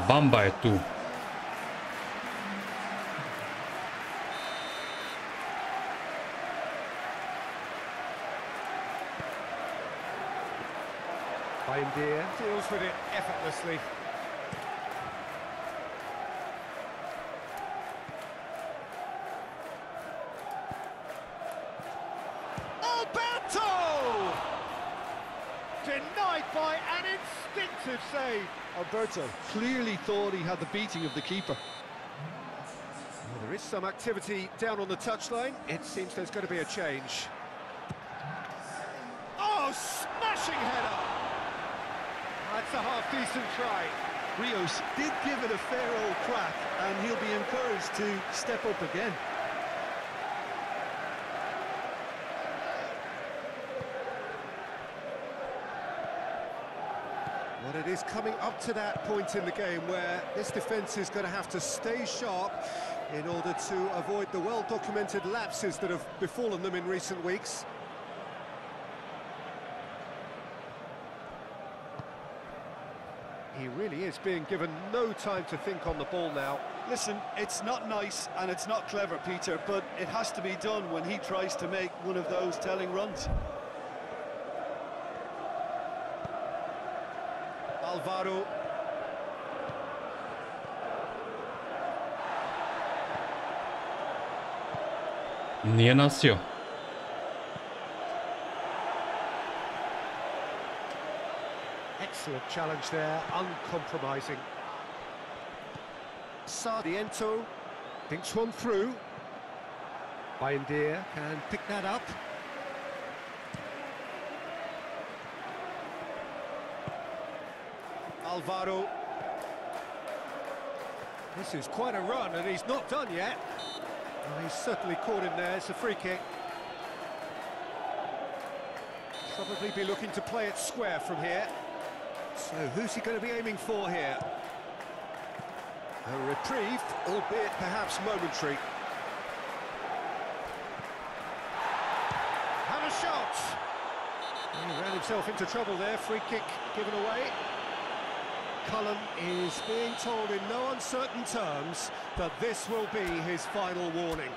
Bamba je tu. Baindir deals with it effortlessly. Denied by an instinctive save. Alberto clearly thought he had the beating of the keeper. Well, there is some activity down on the touchline. It seems there's going to be a change. Oh, smashing header! That's a half-decent try. Rios did give it a fair old crack, and he'll be encouraged to step up again. Well, it is coming up to that point in the game where this defence is going to have to stay sharp in order to avoid the well-documented lapses that have befallen them in recent weeks. He really is being given no time to think on the ball now. Listen, it's not nice and it's not clever, Peter, but it has to be done when he tries to make one of those telling runs. Alvaro. Nije nasio. Excellent challenge there, uncompromising. Sardiento thinks one through. Baindir can pick that up. Alvaro. This is quite a run, and he's not done yet. Well, he's certainly caught him there. It's a free kick. Probably be looking to play it square from here. So who's he going to be aiming for here? A reprieve, albeit perhaps momentary. And a shot! He ran himself into trouble there. Free kick given away. Cullen is being told in no uncertain terms that this will be his final warning.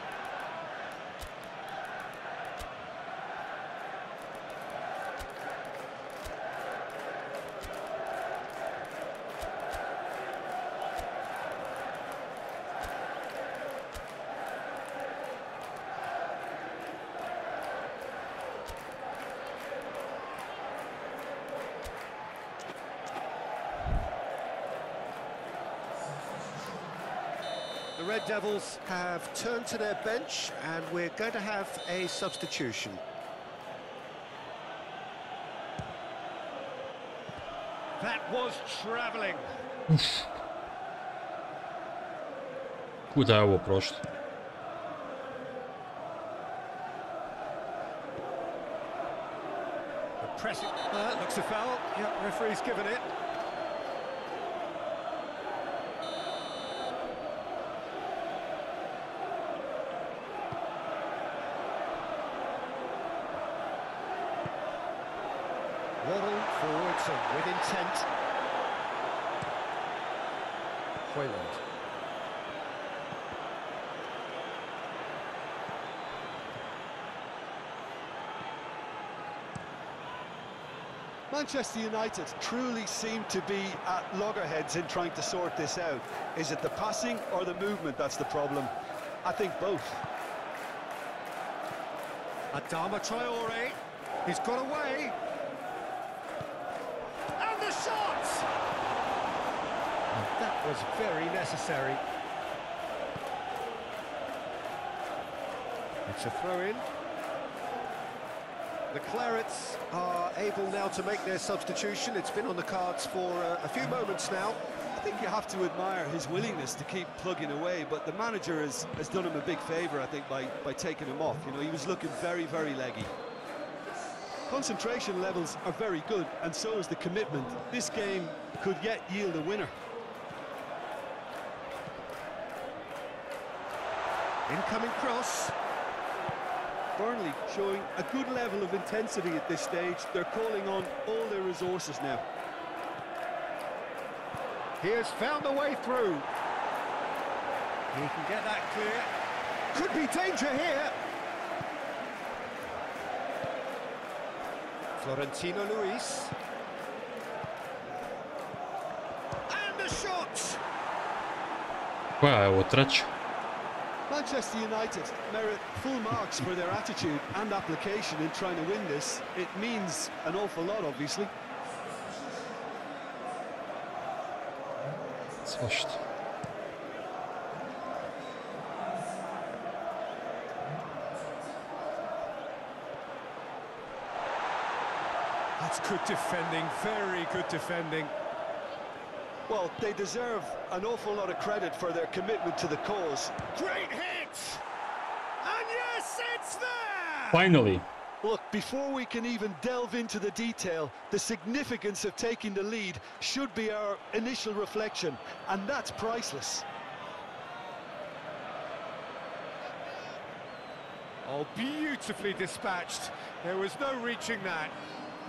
The Red Devils have turned to their bench, and we're going to have a substitution. That was travelling. Kuda je ovo prošlo? The pressing. Looks a foul. Yeah, referee's given it. Waddle forwards and with intent. Hoyland. Manchester United truly seem to be at loggerheads in trying to sort this out. Is it the passing or the movement that's the problem? I think both. Adama Traore. He's got away. And the shot! And that was very necessary. It's a throw-in. The Clarets are able now to make their substitution. It's been on the cards for a few moments now. I think you have to admire his willingness to keep plugging away, but the manager has done him a big favour, I think, by taking him off. You know, he was looking very, very leggy. Concentration levels are very good, and so is the commitment. This game could yet yield a winner. Incoming cross. Burnley showing a good level of intensity at this stage. They're calling on all their resources now. He has found a way through. He can get that clear. Could be danger here. Florentino Luis. And the shot! Koja je ovo treća? Manchester United merit full marks for their attitude and application in trying to win this. It means an awful lot, obviously. Svašta. That's good defending, very good defending. Well, they deserve an awful lot of credit for their commitment to the cause. Great hit! And yes, it's there! Finally. Look, before we can even delve into the detail, the significance of taking the lead should be our initial reflection, and that's priceless. Oh, beautifully dispatched. There was no reaching that.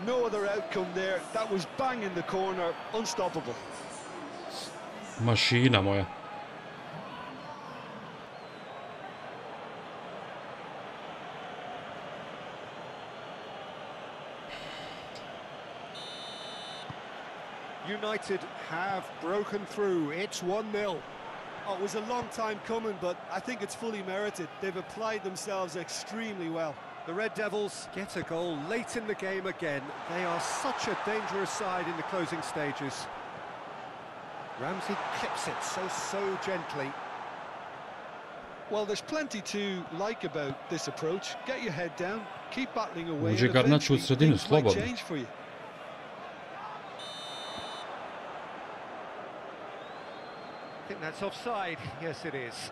No other outcome there. That was bang in the corner, unstoppable. Mašina moja. United have broken through. It's 1-0. Oh, it was a long time coming, but I think it's fully merited. They've applied themselves extremely well. The Red Devils get a goal late in the game again. They are such a dangerous side in the closing stages. Ramsey clips it so gently. Well, there's plenty to like about this approach. Get your head down, keep battling away, Može and ga naći u eventually sredinu things might slobodno. change for you. I think that's offside. Yes, it is.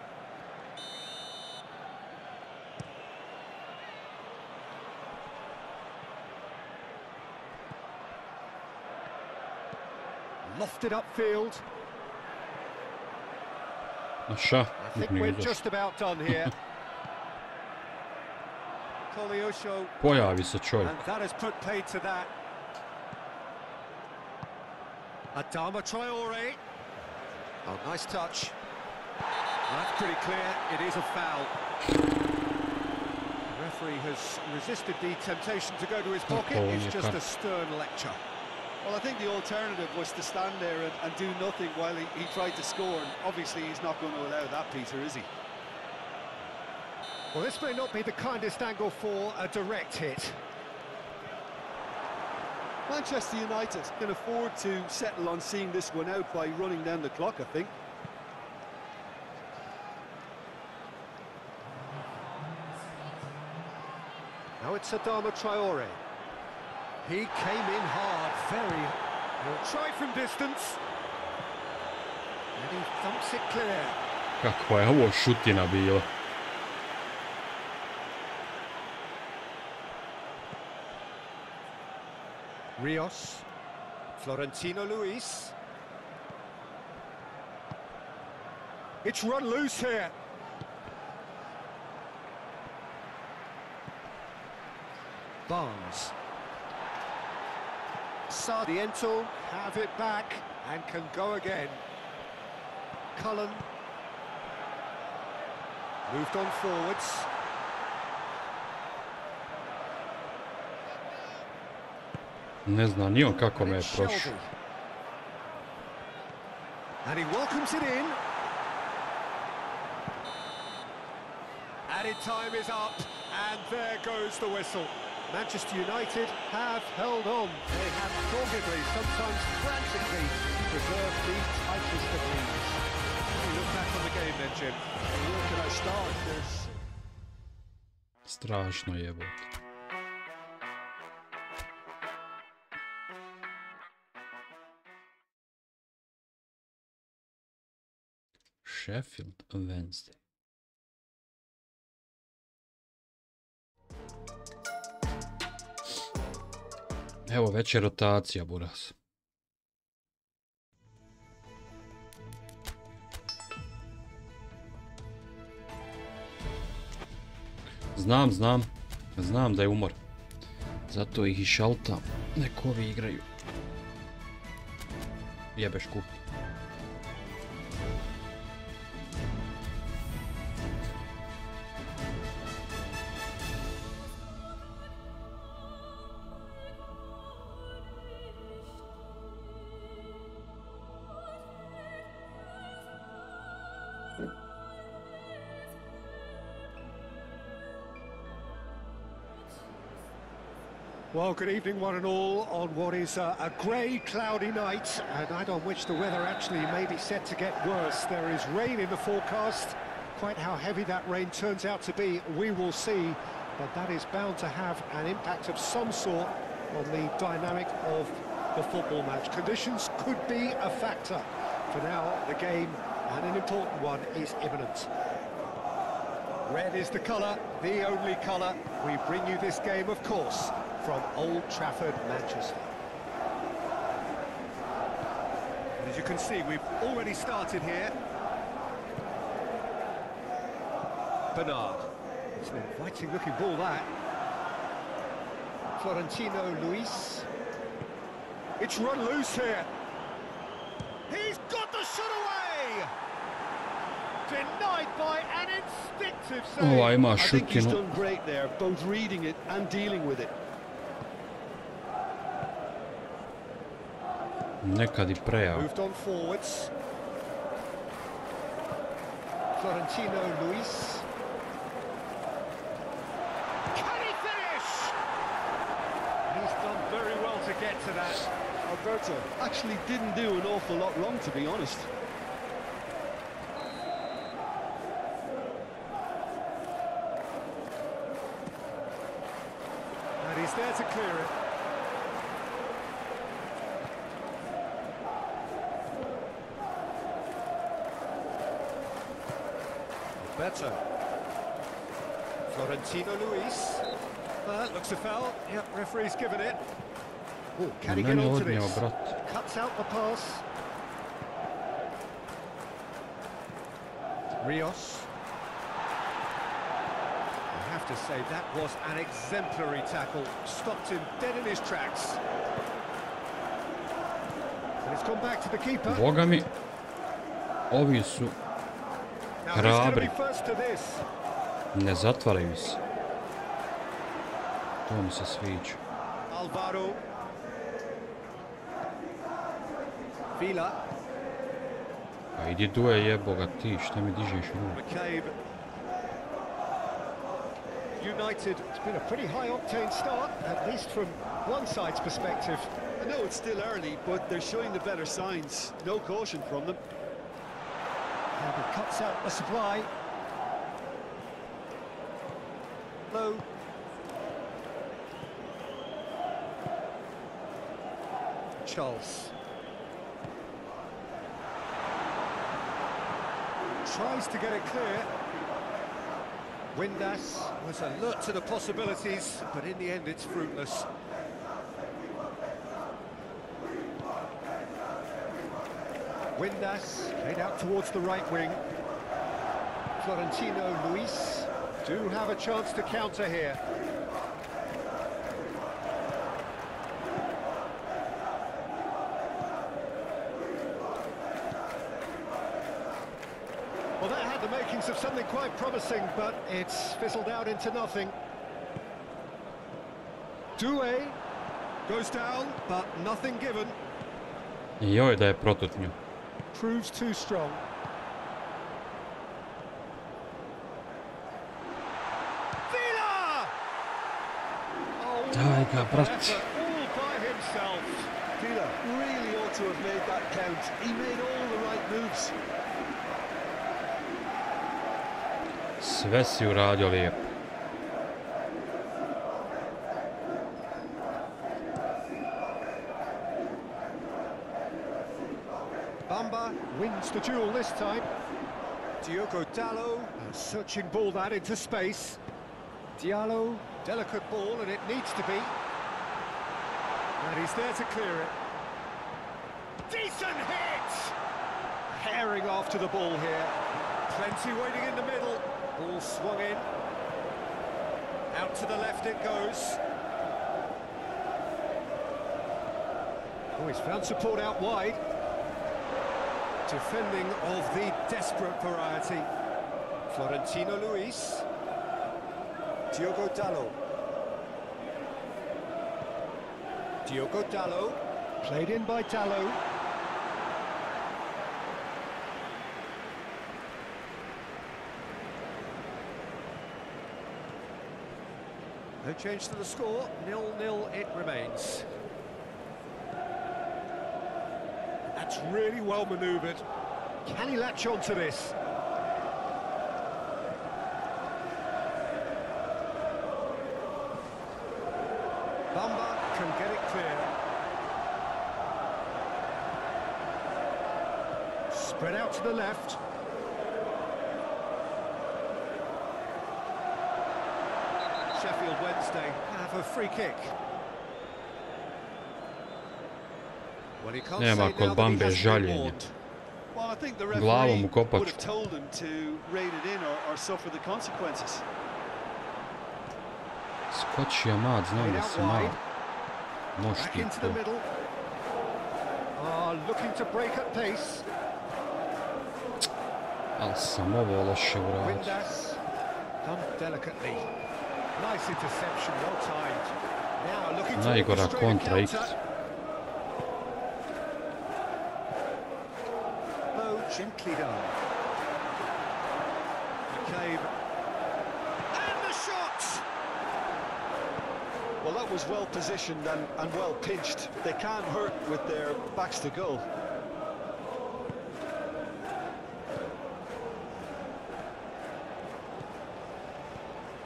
Lofted upfield. Naša. I think we're just about done here. Koleosho. Pojavi se čovjek. And that has put paid to that. Adama Traore. Oh, nice touch. That's pretty clear. It is a foul. The referee has resisted the temptation to go to his pocket. It's just a stern lecture. Well, I think the alternative was to stand there and do nothing while he tried to score, and obviously he's not going to allow that, Peter, is he? Well, this may not be the kindest angle for a direct hit. Manchester United can afford to settle on seeing this one out by running down the clock, I think. Now it's Adama Traore. He came in hard, he'll try from distance. And he thumps it clear. Kakva je ovo šutina bila. Rios, Florentino Luis. It's run loose here. Barnes. Sardiento have it back and can go again. Cullen moved on forwards. Ne zna ni on kako me je prošao. And he welcomes it in. Added time is up, and there goes the whistle. Manchester United have held on. They have doggedly, sometimes frantically, preserved the tightest of leads. You look back on the game then, Jim. Where can I start? Strašno jebote. Sheffield Wednesday. Evo već je rotacija, buras. Znam da je umor. Zato ih i šaltam. Neko ovi igraju. Jebeš kup. Well, good evening, one and all, on what is a grey, cloudy night, a night on which the weather actually may be set to get worse. There is rain in the forecast. Quite how heavy that rain turns out to be, we will see, but that is bound to have an impact of some sort on the dynamic of the football match. Conditions could be a factor. For now, the game, and an important one, is imminent. Red is the colour, the only colour. We bring you this game, of course, from Old Trafford, Manchester. And as you can see, we've already started here. Bernard. It's an inviting-looking ball, that. Florentino Luis. It's run loose here. He's got the shot away! Denied by an instinctive save. Ima I think he's šutinu. done great there, both reading it and dealing with it. Nekad I prejao. Moved on forwards. Florentino Luis. Can he finish? He's done very well to get to that. Alberto actually didn't do an awful lot wrong, to be honest. And he's there to clear it. Better. Florentino Luis. Looks a foul. Yep, referee's given it. Oh, can he get onto this? Cuts out the pass. Rios. I have to say, that was an exemplary tackle. Stopped him dead in his tracks. And it's gone back to the keeper. Boga mi, ovi su hrabri. Ne zatvaraju se. To mi se sviđa. Alvaro. Vila. Pa idi duje jeboga ti, šta mi dižeš ruku? United, it's been a pretty high-octane start, at least from one side's perspective. I know it's still early, but they're showing the better signs. No caution from them. And he cuts out the supply. Low. Charles. Tries to get it clear. Windass was alert to the possibilities, but in the end it's fruitless. Windass played out towards the right wing. Florentino Luis do have a chance to counter here. Well, that had the makings of something quite promising, but it's fizzled out into nothing. Doué goes down, but nothing given. Joj, da je protutnju. Proves too strong. Villa! Oh, Daj ga, brat. all by himself. Villa really ought to have made that count. He made all the right moves. Sve si uradio lijepo. Bamba wins the duel this time. Diogo Dalot, a searching ball that into space. Diallo, delicate ball, and it needs to be. And he's there to clear it. Decent hit! Herring after the ball here. Plenty waiting in the middle. Ball swung in. Out to the left it goes. Oh, he's found support out wide. Defending of the desperate variety. Florentino Luis. Diogo Dalot. Diogo Dalot. Played in by Dalot. No change to the score. 0-0 it remains. That's really well manoeuvred. Can he latch on to this? Bamba can get it clear. Spread out to the left. Sheffield Wednesday have a free kick. Well, he can't Nema say kod now that he Bambe hasn't been žaljenja. warned. Well, I think the Glavom u referee would kopačku. have told him to rate it in or suffer the consequences. Skočio mat, znam da si malo. Možeš Back ti into to. the middle. Looking to break at pace. Ali sam ovo loše uradio. Windass done delicately. Nice interception, well timed. Now looking to Najgora orchestrate a kontra counter. ikad. Oh, gently done. McCabe. And the shot! Well, that was well positioned and well pitched. They can't hurt with their backs to goal.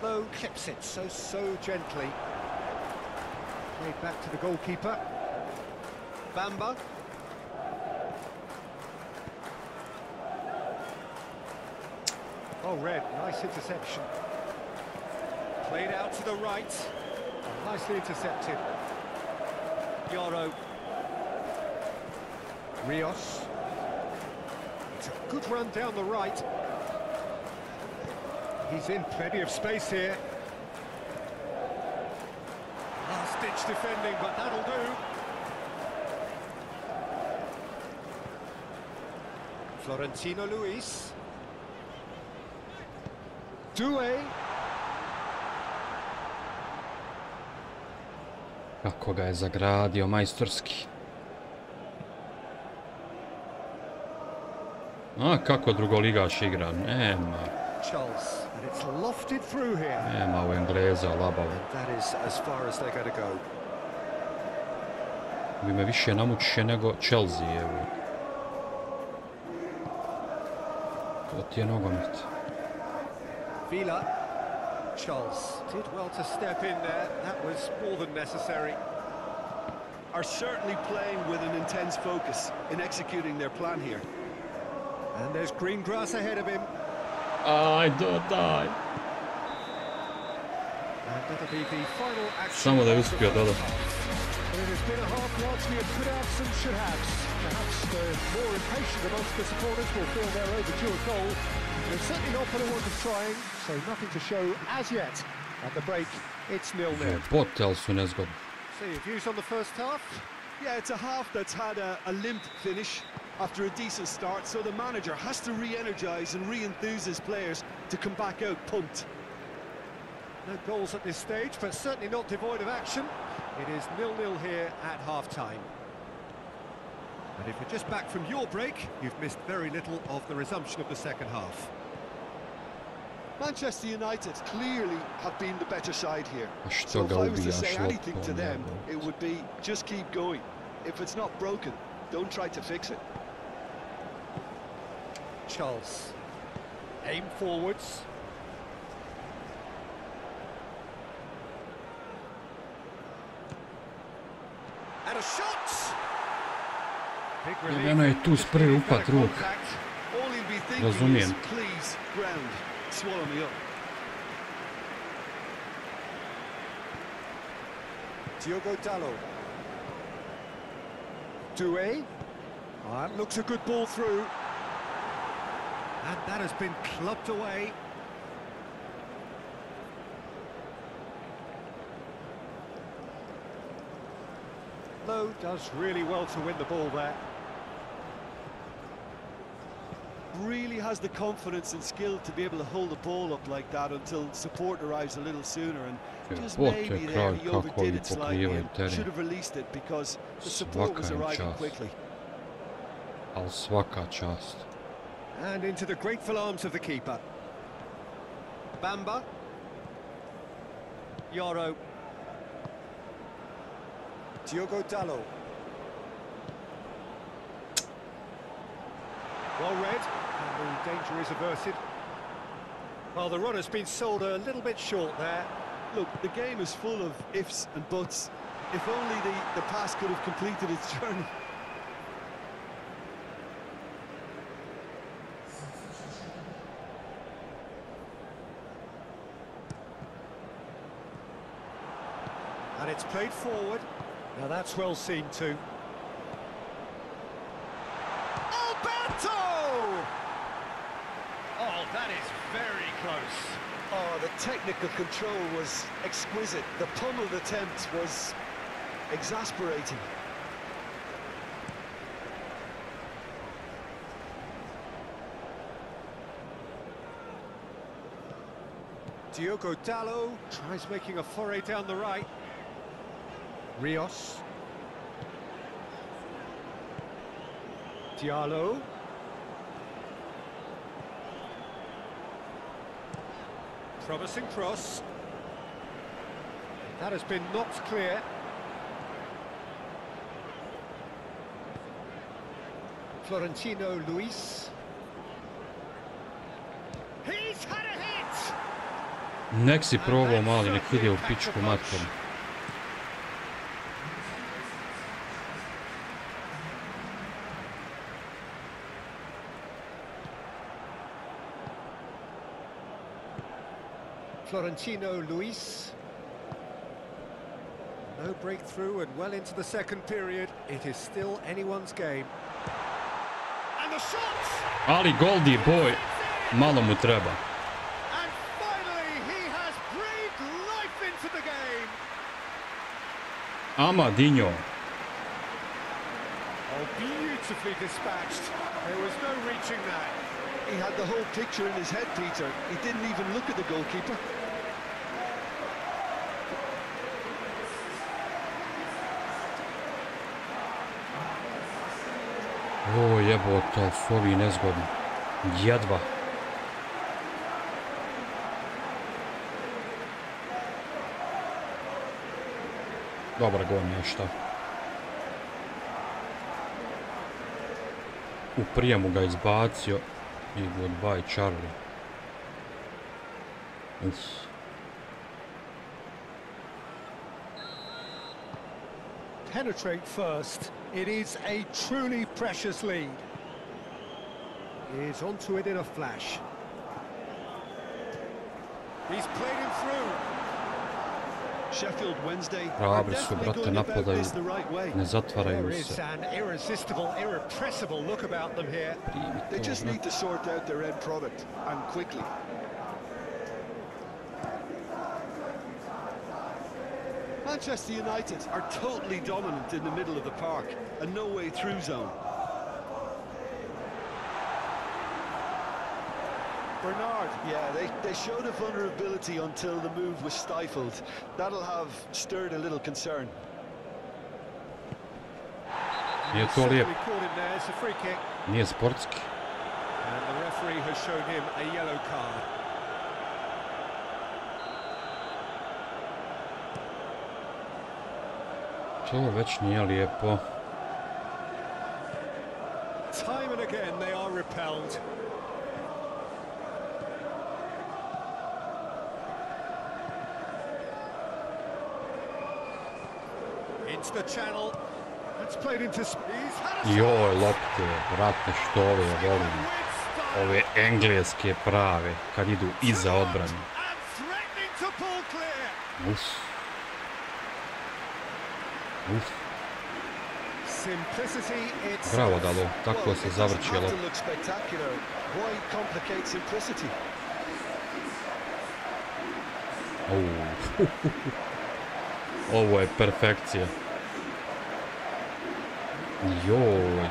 Low clips it so gently. Played back to the goalkeeper. Bamba. Oh, Red, nice interception. Played out to the right. Nicely intercepted. Yoro. Rios. It's a good run down the right. He's in plenty of space here. Last-ditch defending, but that'll do. Florentino Luis. Doué. Kako ga je zagradio, majstorski. A, kako drugoligaš igra? Nema. Charles, and it's lofted through here. Nema u Engleza, labavo. That is as far as they're going to go. Bi me više namučio nego Chelsea, evo. To ti je nogomet. Villa. Charles did well to step in there. That was more than necessary. Are certainly playing with an intense focus in executing their plan here. And there's green grass ahead of him. Aj, dodaj. And that'll be the final action. Samo da je uspio dodati. But it has been a half largely of could-haves and should-haves. Perhaps the more impatient amongst the supporters will feel they're overdue a goal. They've certainly not put a want of trying, so nothing to show as yet. At the break, it's 0-0. Potel su nezgodni. So your views on the first half? Yeah, it's a half that's had a limp finish after a decent start, so the manager has to re-energise and re-enthuse his players to come back out pumped. No goals at this stage, but certainly not devoid of action. It is 0-0 here at half-time. And if you're just back from your break, you've missed very little of the resumption of the second half. Manchester United clearly have been the better side here. Što So if ga I was to ubijaš say anything to loptom, them, jebote. it would be just keep going. If it's not broken, don't try to fix it. Charles. Aim forwards. And a shot! Big relief. Vodeno je tu sprvi upad ruk. All he'll be thinking Rozumiem. is, please, ground, swallow me up. Diogo Dalot. Doué. That looks a good ball through. And that has been clubbed away. Lowe does really well to win the ball there. Really has the confidence and skill to be able to hold the ball up like that until support arrives a little sooner, and just maybe there he overdid it slightly and should have released it because the support was arriving quickly. Al svaka čast. And into the grateful arms of the keeper. Bamba. Yoro. Diogo Dalot. Well read, and the danger is averted. Well, the run has been sold a little bit short there. Look, the game is full of ifs and buts. If only the pass could have completed its journey. And it's played forward. Now that's well seen too. Alberto! Oh, that is very close. Oh, the technical control was exquisite. The pummeled attempt was exasperating. Diogo Dalot tries making a foray down the right. Rios. Diallo. Promising cross. That has been knocked clear. Florentino Luis. He's had a hit! Nek si probao mali, nek ide u pičku materu. Florentino Luis. No breakthrough and well into the second period. It is still anyone's game. And the shot! Ali Goldi boj, malo mu treba. And finally he has breathed life into the game. Amadinho. Oh, beautifully dispatched. There was no reaching that. He had the whole picture in his head, Peter. He didn't even look at the goalkeeper. O jebote, ali su ovi nezgodni. Jedva. Dobar gol nešto. U prijemu ga izbacio i goodbye Charlie. Uf. Penetrate first. It is a truly precious lead. He is onto it in a flash. He's played him through. Hrabri su, brate, napadaju, ne zatvaraju se. Manchester United are totally dominant in the middle of the park and no way through zone. Bernard, yeah, they showed a vulnerability until the move was stifled. That'll have stirred a little concern. Nije to lijepo. Nije sportski. And the referee has shown him a yellow card. To već nije lijepo. Time and again they are repelled. Into the channel. It's played into space. Joj, lopte, vratne što ove volim. Ove engleske prave, kad idu iza odbrane. Uf. Uf. Bravo, Dalo, tako se zavrćelo. Ovo je perfekcija. Joj.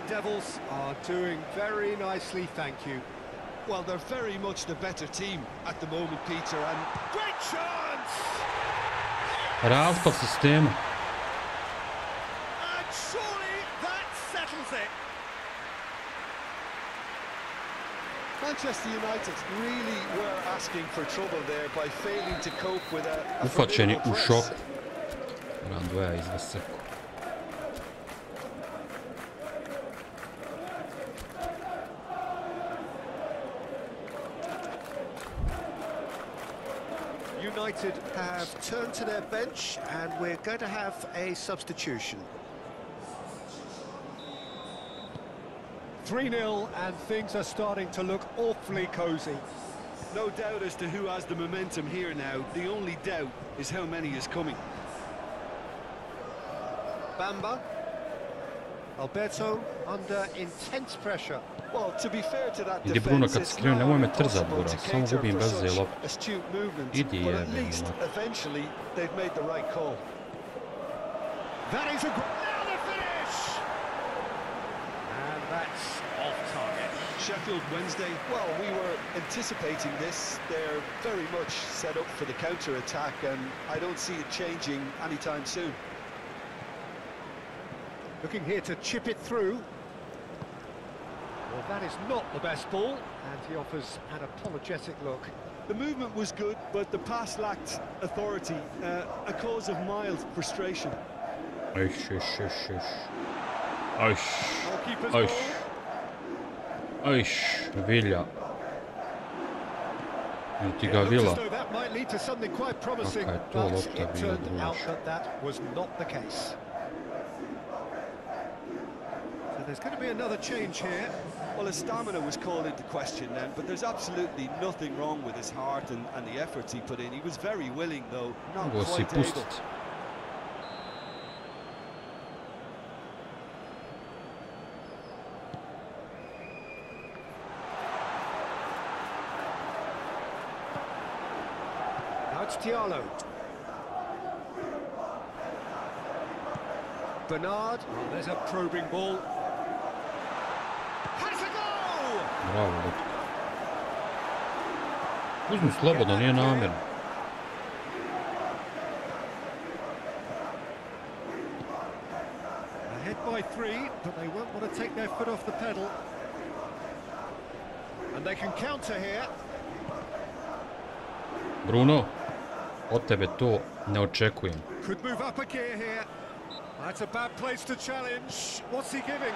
Devils are doing very nicely, thank you. Well, they're very much the better team at the moment, Peter, and great chance! Rafta sistema. And surely that settles it. Manchester United really were asking for trouble there by failing to cope with a ufačeni u šoku. Moram dvoja izvese. United have turned to their bench and we're going to have a substitution. 3-0 and things are starting to look awfully cosy. No doubt as to who has the momentum here now. The only doubt is how many is coming. Bamba. Alberto under intense pressure. Well, to be fair to that Idi Bruno kad skriju, nemoj me trzat, Bora, samo gubim veze loptu. Idi jebim, eventually they've made the right call. That is a great finish! And that's off target. Sheffield Wednesday, well, we were anticipating this. They're very much set up for the counter-attack and I don't see it changing anytime soon. Looking here to chip it through. Well, that is not the best ball, and he offers an apologetic look. The movement was good, but the pass lacked authority, a cause of mild frustration. Aish, aish, aish, aish. Aish. Aish. Aish. Vilja. Ti ga Vila. That might lead to something quite promising, but it turned out that that was not the case. There's going to be another change here. Well, his stamina was called into question then, but there's absolutely nothing wrong with his heart and the efforts he put in. He was very willing, though, not quite able. Now it's Diallo. Bernard, oh, there's a probing ball. Bravo, Lutka. Uzmi slobodno, nije namjerno. Ahead by 3, but they won't want to take their foot off the pedal. And they can counter here. Bruno, od tebe to ne očekujem. Could move up a gear here. That's a bad place to challenge. What's he giving?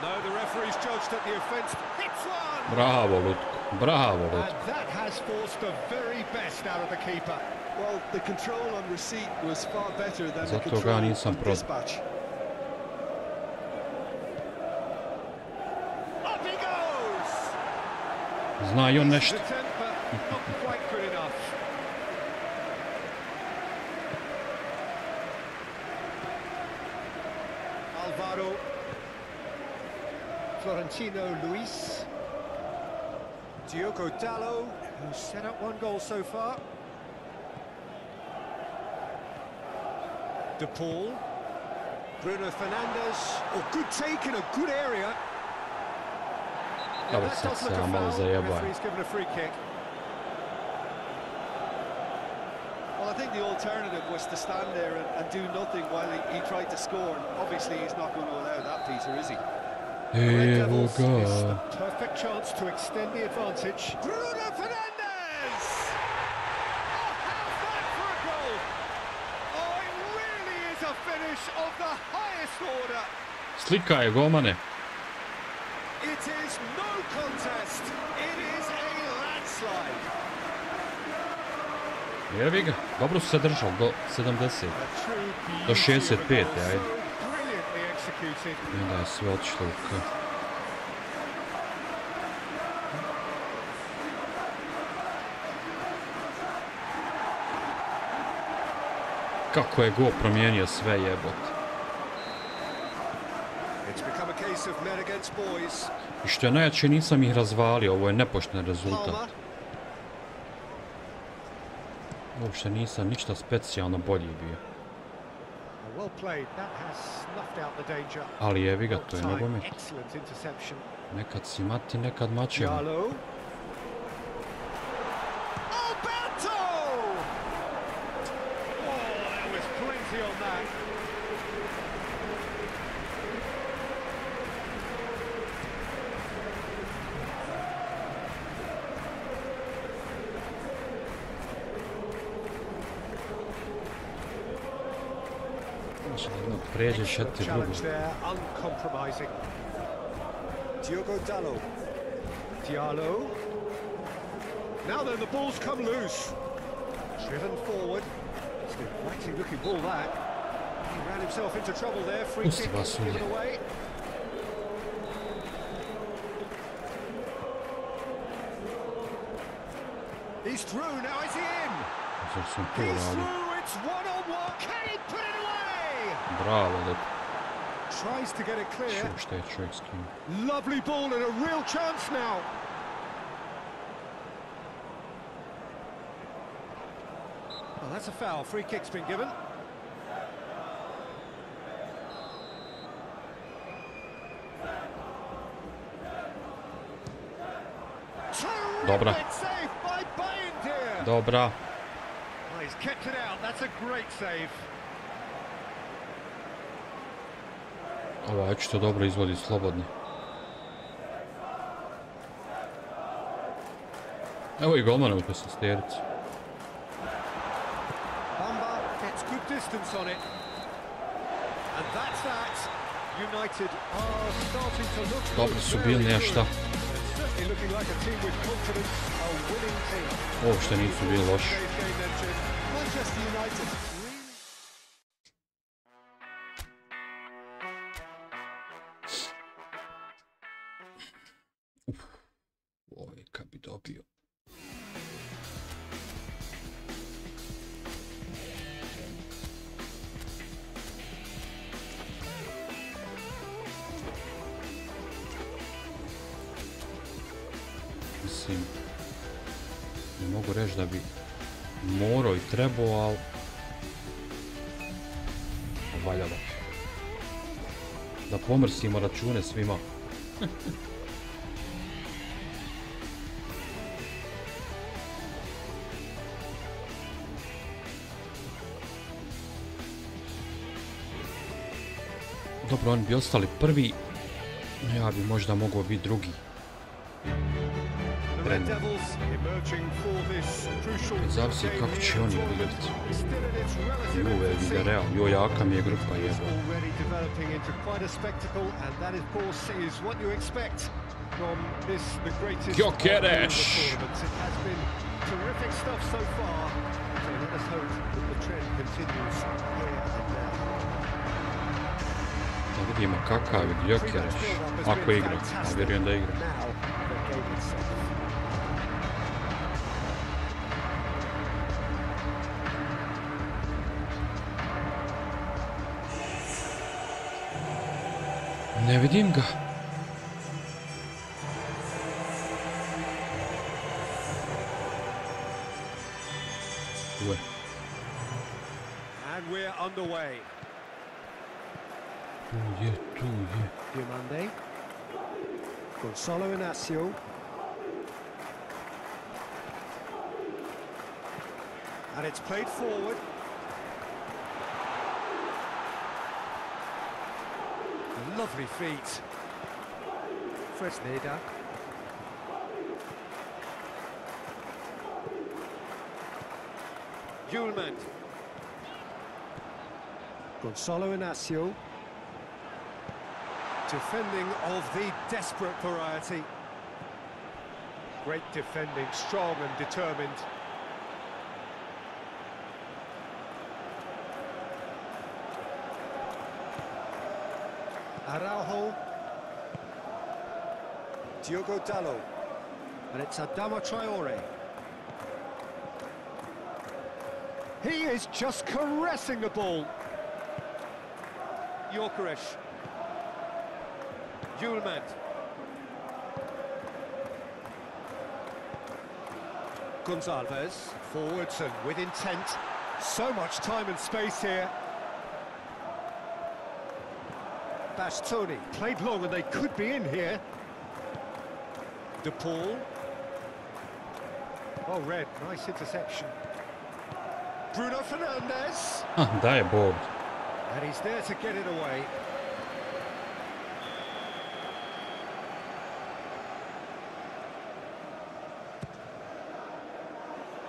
No, the referee's judged that the offence hits one. Bravo, Lutko. Bravo, Lutko. And that has forced the very best out of the keeper. Well, the control on receipt was far better than the control on dispatch. Zna i on nešto. Alvaro. Florentino Luis. Diogo Dalot, who's set up one goal so far. De Paul. Bruno Fernandes. Oh, good take in a good area. Dobro, sad se ja malo zajebaj. Well, I think the alternative was to stand there and do nothing while he tried to score. And obviously, he's not going to allow that, Peter, is he? Evo ga. Perfect chance to extend the advantage. Bruno Fernandes! Oh, how's that for a goal? Oh, it really is a finish of the highest order. Slika je golmane. It is no contest. It is a landslide. Jevi ga, dobro su se držali do 70. Do 65, ajde. I onda je sve otišlo u k. Kako je go promijenio sve, jebot. I što je najjače, nisam ih razvalio, ovo je nepošten rezultat. Uopšte nisam ništa specijalno bolji bio. Ali jevi ga, to je nogomet. Nekad si mati, nekad mačeva. Pređeš šeti drugu. Diogo Dalot. Diallo. Now then, the ball's come loose. Driven forward. It's a waxy looking ball that. He ran himself into trouble there. Free kick given away. He's through, now is he in? He's through, it's one-on-one. Can he put it away? Bravo, da. Tries to get it clear. Što je čovjek skinuo. Lovely ball and a real chance now. Well, that's a foul. Free kick's been given. Dobra. Dobra. Well, he's kept it out. That's a great save. Ovaj će to dobro izvodi slobodno. Evo i golmana u pesasterici. Bamba gets good distance on it. And that's that. United are starting to look Dobro su bili, nema šta. looking like a team with confidence, a winning team. Uopšte nisu bili loši. Manchester United. Oj, kad bi dobio. Mislim, ne mogu reći da bi morao i trebao, ali valjalo. Da pomrsimo račune svima. Dobro, oni bi ostali prvi, ja bi možda mogao biti drugi. Zavisi kako će oni igrati. Juve, Villarreal, jaka mi je grupa, jeba. Gyökeres! Da vidimo kakav je Gyökeres, ako igra, a vjerujem da igra. Ne vidim ga. Uve. And we're underway. Tu je. Diomande. Gonzalo Inacio. And it's played forward. Lovely feet. Fresneda. Julemand. Gonzalo Inacio. Defending of the desperate variety. Great defending, strong and determined. Araujo. Diogo Dalot. And it's Adama Traore. He is just caressing the ball. Gyökeres. Julemand. Gonzalez. Forwards and with intent. So much time and space here. Bastoni played long and they could be in here. De Paul. Oh, Red, nice interception. Bruno Fernandes. Da je board. And he's there to get it away.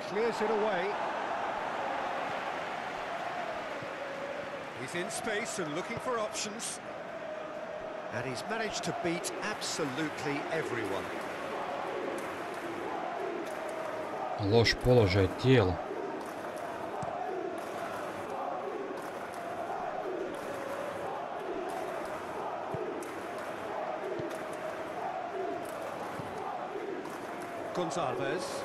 Clears it away. He's in space and looking for options. And he's managed to beat absolutely everyone. Loš položaj tijela. Gonzalez.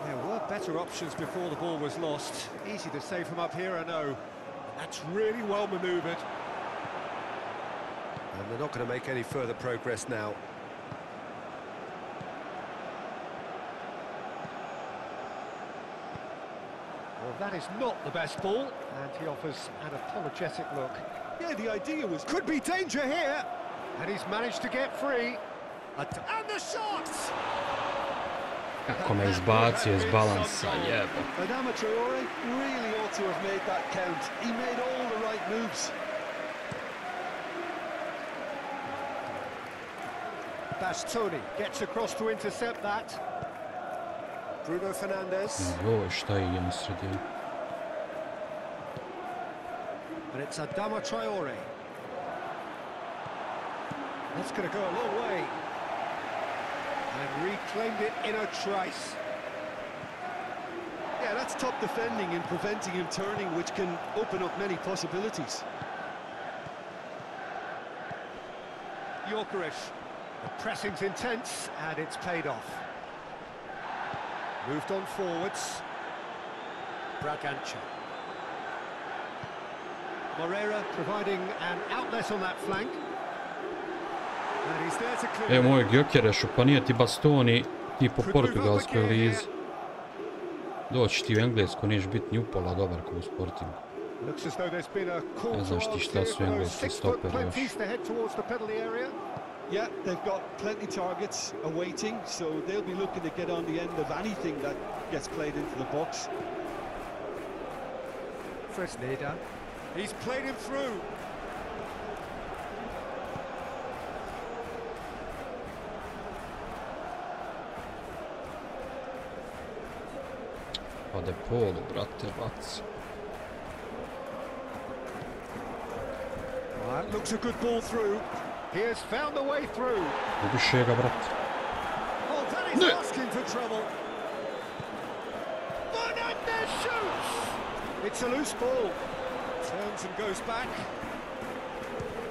There were better options before the ball was lost. Easy to say from up here, I know. That's really well manoeuvred. And they're not going to make any further progress now. Well, that is not the best ball, and he offers an apologetic look. Yeah, the idea was... Could be danger here! And he's managed to get free. And the shot! Kako me izbacio iz balansa, jebo. Adama Traore really ought to have made that count. He made all the right moves. Bastoni gets across to intercept that. Bruno Fernandes. Joj, šta je na sredini? And it's Adama Traore. That's going to go a long way. And reclaimed it in a trice. Yeah, that's top defending and preventing him turning, which can open up many possibilities. Gyökeres. The pressing's intense, and it's paid off. Moved on forwards. Bragança. Moreira providing an outlet on that flank. And he's there to clear. Moj Gyökeresu, pa nije ti Bastoni, ti po portugalskoj lizi. Doći ti u Englesku, niješ biti ni upola dobar kao u Sportingu. Ne znaš ti šta su engleski stoperi još. Yeah, they've got plenty targets awaiting, so they'll be looking to get on the end of anything that gets played into the box. Fresneda. He's played him through. Ode polu, brate, baci. That looks a good ball through. He has found the way through. Ubiše ga, brate. Oh, that is asking for trouble. Fernandes shoots. It's a loose ball. Turns and goes back.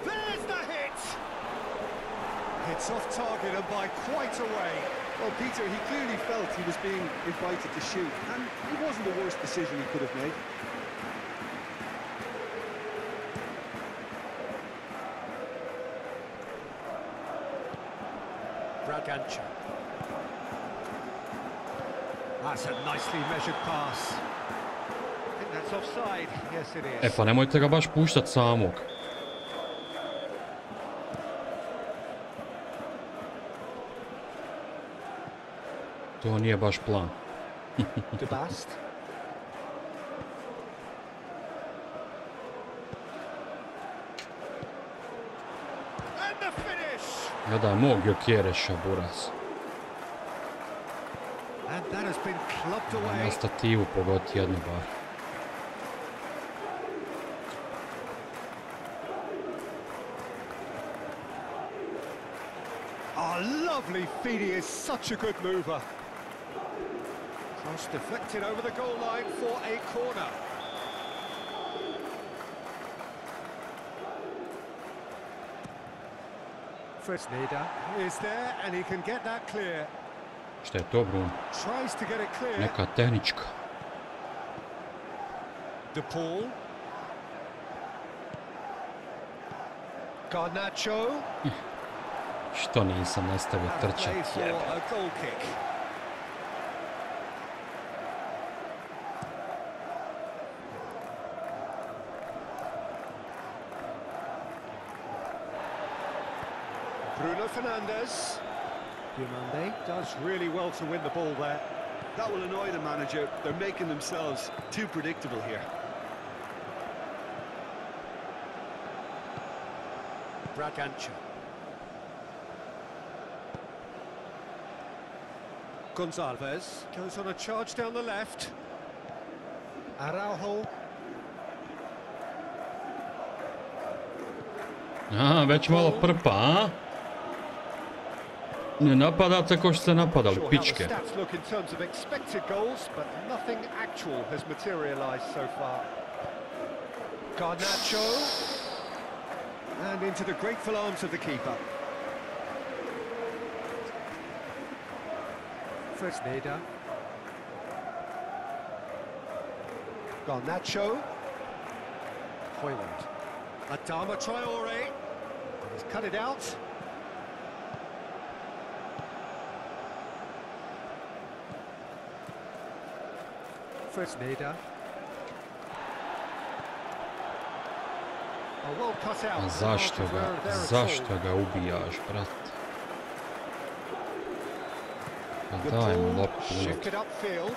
There's the hit. It's off target and by quite a way. Well, Peter, he clearly felt he was being invited to shoot, and it wasn't the worst decision he could have made. REDRAGON. That's a nicely measured pass. I think that's offside. Yes, it is. E pa nemojte ga baš puštat samog. To nije baš plan. Debast. And the finish. Gledaj mog Jokereša, buraz. And that has been clubbed away. Na stativu pogodi jednu bar. Oh, lovely feed. He is such a good mover. Cross deflected over the goal line for a corner. Fresneda is there and he can get that clear. Šta je to, Bruno? Tries to get it clear. Neka tehnička. De Paul. Garnacho. Što nisam nastavio trčati? For a goal kick. Bruno Fernandes. Diomande does really well to win the ball there. That will annoy the manager. They're making themselves too predictable here. Bragança. Gonçalves goes on a charge down the left. Araujo. Aha, već malo prpa, a? Ne napadate ko što ste napadali, pičke. Stats look in terms of expected goals, but nothing actual has materialized so far. Garnacho. And into the grateful arms of the keeper. Fresneda. Garnacho. Hoyland. Adama Traore. He's cut it out. Fresneda. Well cut out. Zašto ga ubijaš, brat? Daj mu loptu. Shifted upfield.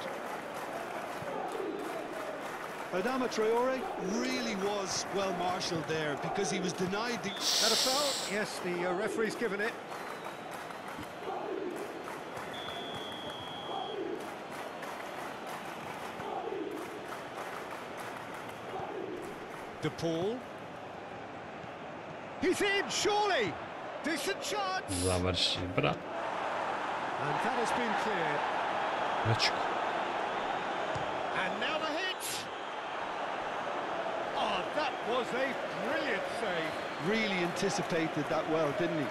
Adama Traore really was well marshalled there because he was denied the... That a foul? Yes, the referee's given it. De Paul. He's in, surely! Decent chance! Završi, brat. And that has been cleared. Večko. And now the hit! Oh, that was a brilliant save. Really anticipated that well, didn't he?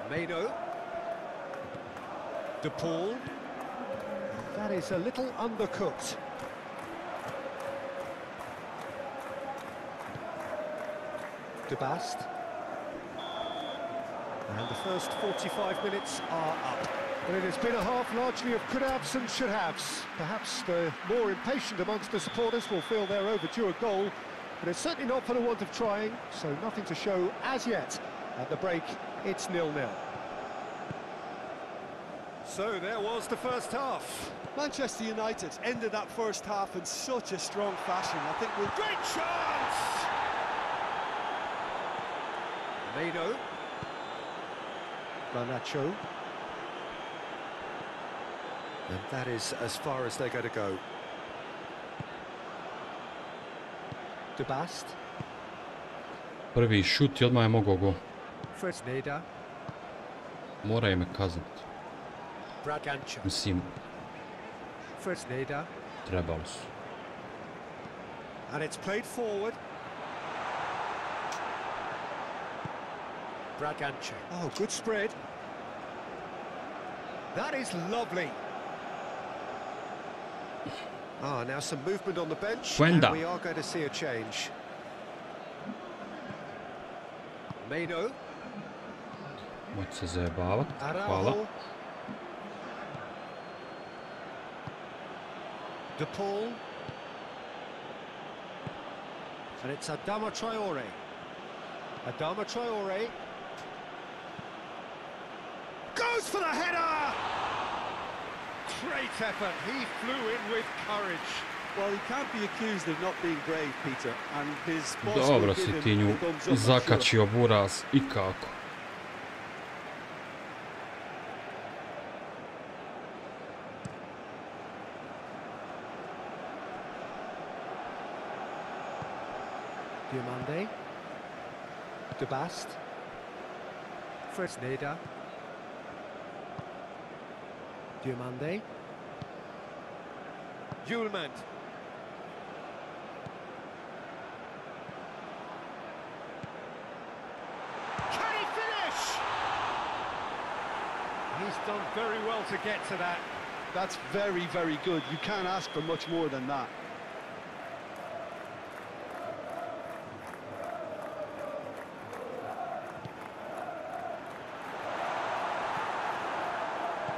Mano. De Paul. That is a little undercooked. Debast. And the first 45 minutes are up. But it has been a half largely of could-haves and should-haves. Perhaps the more impatient amongst the supporters will feel they're overdue a goal, but it's certainly not for the want of trying, so nothing to show as yet. At the break, it's 0-0. So there was the first half. Manchester United ended that first half in such a strong fashion. I think we'll... Great chance! Mano. Garnacho. And that is as far as they're going to go. Debast. Prvi šut i odmah je mogao go. Fresneda. Moraju me kazniti. Bragança. Mislim, Fresneda. trebali su. And it's played forward. Bragança. Oh, good spread. That is lovely. Ah, now some movement on the bench, and we are going to see a change. Vodeno. Moći se zajebavat. Hvala. De Paul. And it's Adama Traore. Adama Traore. Goes for the header! Great effort. He flew in with courage. Well, he can't be accused of not being brave, Peter. And his boss Dobro si ti nju zakačio buraz I kako. Diomande. De Bast. Fresneda. Diomande. Julemand. Can he finish? He's done very well to get to that. That's very, very good. You can't ask for much more than that.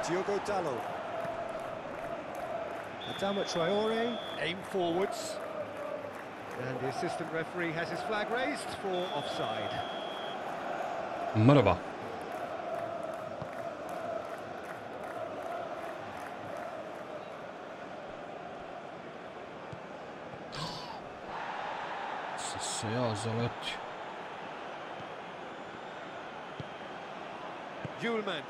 Diogo Dalot. Adama Traore, aim forwards. And the assistant referee has his flag raised for offside. Merhaba. Se ja zaletio. Julemand.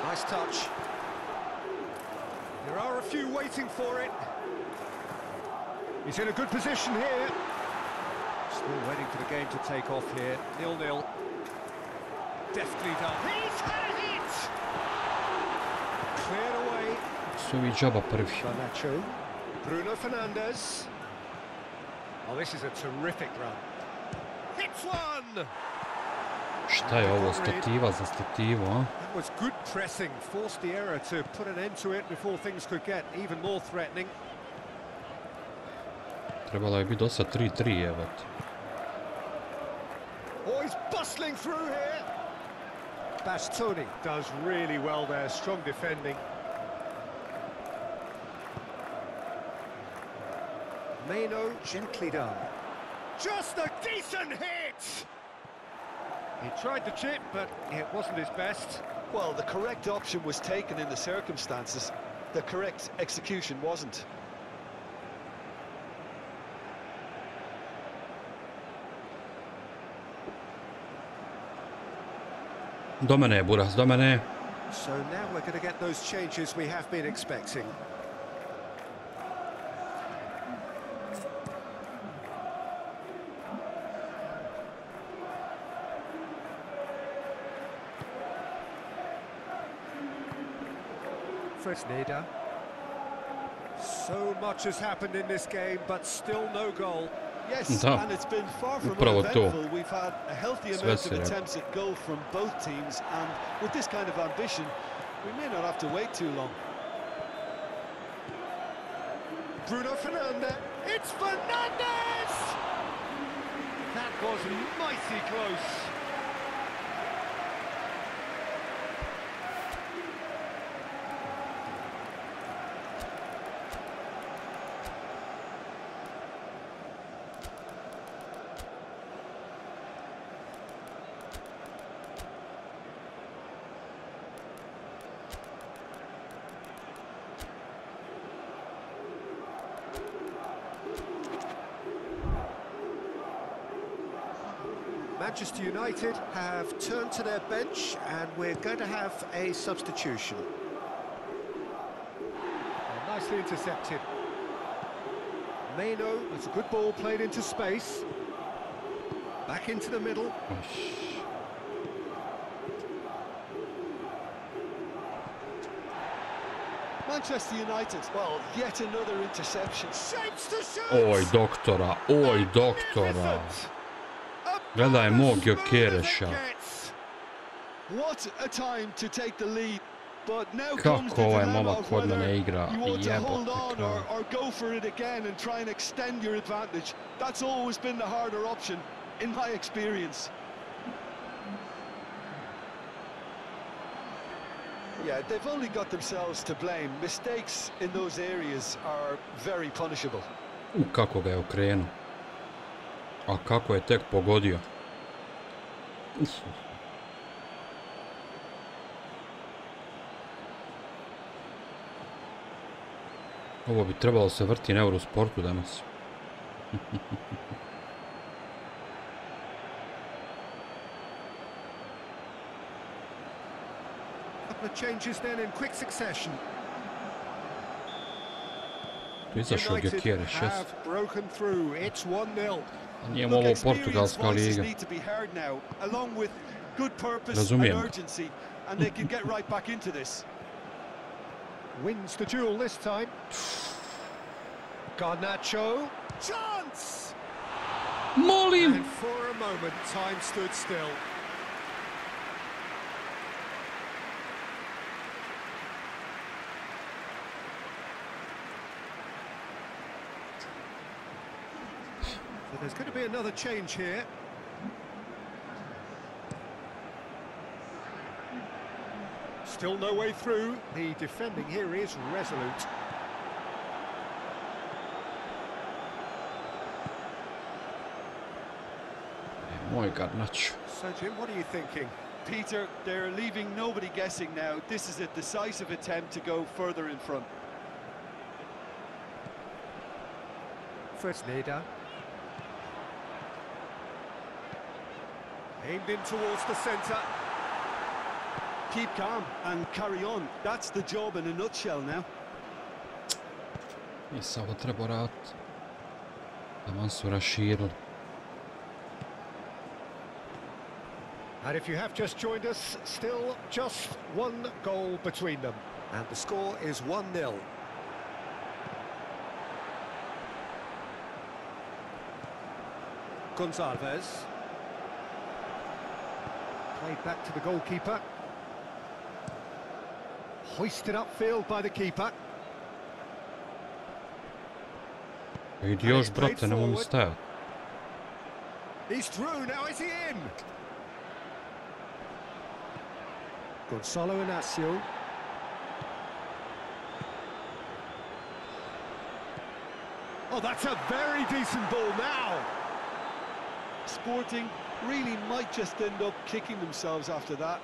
Nice touch. There are a few waiting for it. He's in a good position here. Still waiting for the game to take off here. 0-0. Deftly done. He's had a hit! Cleared away. Suvi džaba prvi. Garnacho. Bruno Fernandes. Oh, this is a terrific run. Hits one! Šta je ovo, stativa za stativu, a? That was good pressing, forced the error to put an end to it before things could get even more threatening. Trebalo je biti dosta 3-3, evo ti. Oh, he's bustling through here. Bastoni does really well there, strong defending. Vodeno, gently done. Just a decent hit! He tried the chip, but it wasn't his best. Well, the correct option was taken in the circumstances. The correct execution wasn't. Do mene, Buras, do mene. So now we're going to get those changes we have been expecting. Fresneda. So much has happened in this game, but still no goal. Yes, Da. and it's been far from Upravo to. uneventful. We've had a healthy amount of attempts at goal from both teams, and with this kind of ambition, we may not have to wait too long. Bruno Fernandes. It's Fernandes! That was mighty close. Manchester United have turned to their bench and we're going to have a substitution. Nicely intercepted. Vodeno, that's a good ball played into space. Back into the middle. Manchester United, well, yet another interception. Shapes to shoot! Oj, doktora, oj, doktora. A Gledaj mog Gjokereša. Kako ovaj momak kod mene igra, jebote kraj. Yeah, they've only got themselves to blame. Mistakes in those areas are very punishable. Kako ga je okrenuo. A kako je tek pogodio. Ovo bi trebalo se vrti na Eurosportu danas. Changes then in quick succession. Tu izašao Gjokereš, jes. Broken through. It's 1-0. Nije mu ovo portugalska liga. Razumijem. Wins the duel this time. Garnacho. Chance! Molim! And for a moment, time stood still. So there's going to be another change here. Still no way through. The defending here is resolute. Moj Garnacho. So Jim, what are you thinking? Peter, they're leaving nobody guessing now. This is a decisive attempt to go further in front. Fresneda. Aimed in towards the centre. Keep calm and carry on. That's the job in a nutshell now. Nisam ovo trebao raditi. Taman su raširili. And if you have just joined us, still just one goal between them. And the score is 1-0. Gonzalez. Played back to the goalkeeper. Hoisted upfield by the keeper. Idi još, brate, ne mogu stajati. He's through, now is he in? Gonzalo Inacio. Oh, that's a very decent ball now. Sporting really might just end up kicking themselves after that.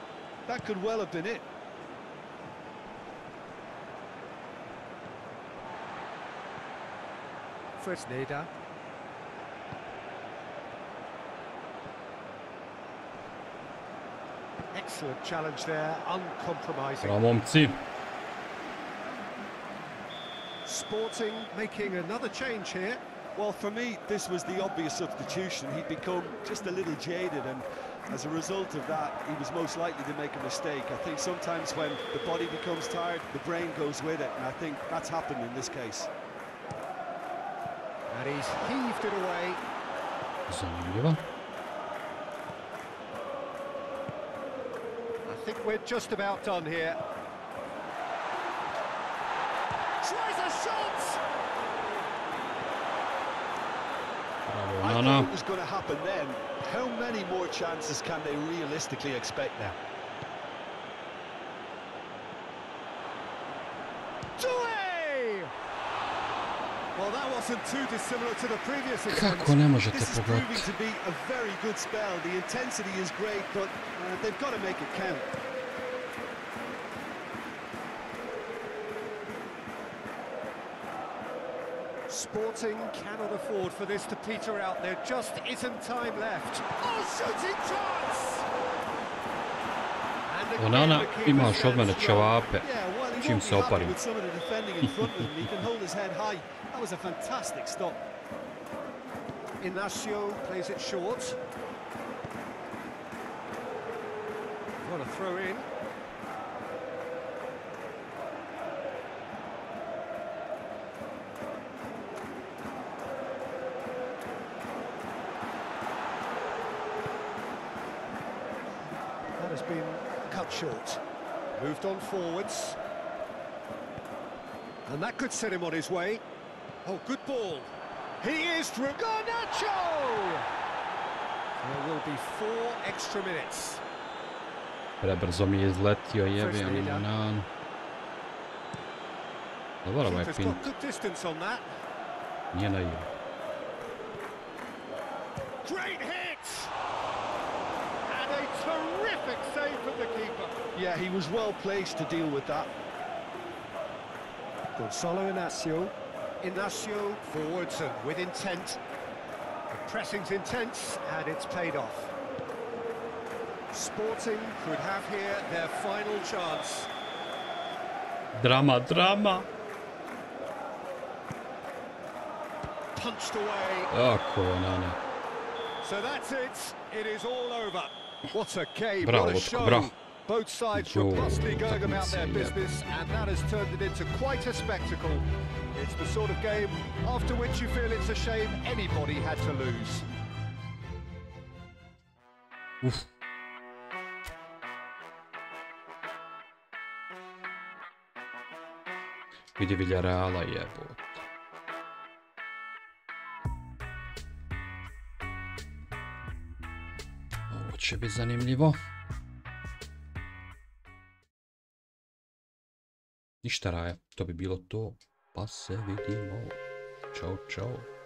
That could well have been it. Fresneda. Excellent challenge there, uncompromising. Bravo, momci. Sporting making another change here. Well, for me, this was the obvious substitution. He'd become just a little jaded, and as a result of that, he was most likely to make a mistake. I think sometimes when the body becomes tired, the brain goes with it, and I think that's happened in this case. And he's heaved it away. Zanimljivo. I think we're just about done here. Tries a shot! Bravo, I Nana. thought it was going to happen then. How many more chances can they realistically expect now? Well, that wasn't too dissimilar to the previous attempt. Kako ne možete This is proving pogledati? to be a very good spell. The intensity is great, but they've got to make it count. Sporting cannot afford for this to peter out. There just isn't time left. Oh, shooting chance! And again, Onana, the keeper's imaš od mene hands strong. ćevape. Yeah, well, he Čim won't se be happy oparim. with some of the defending in front of him. He can hold his head high. That was a fantastic stop. Inacio plays it short. What a throw in. it short. Moved on forwards. And that could set him on his way. Oh, good ball. He is through. Garnacho! There will be 4 extra minutes. Prebrzo mi je izletio, jebi, ali banan. Dobar ovaj pint. Nije na igru. Great hit! And a terrific save from the keeper. Yeah, he was well placed to deal with that. Gonzalo Inacio forwards and with intent. The pressing's intense and it's paid off. Sporting could have here their final chance. Drama, drama. Punched away. Ako, nane. So that's it. It is all over. What a game, Bravo, what a show. bravo. Both sides robustly going about their business, and that has turned it into quite a spectacle. It's the sort of game after which you feel it's a shame anybody had to lose. Uf. Vidi Villarreala, jebote. Ovo će biti zanimljivo. Ništa raja, to bi bilo to. Pa se vidimo. Ćao, čao.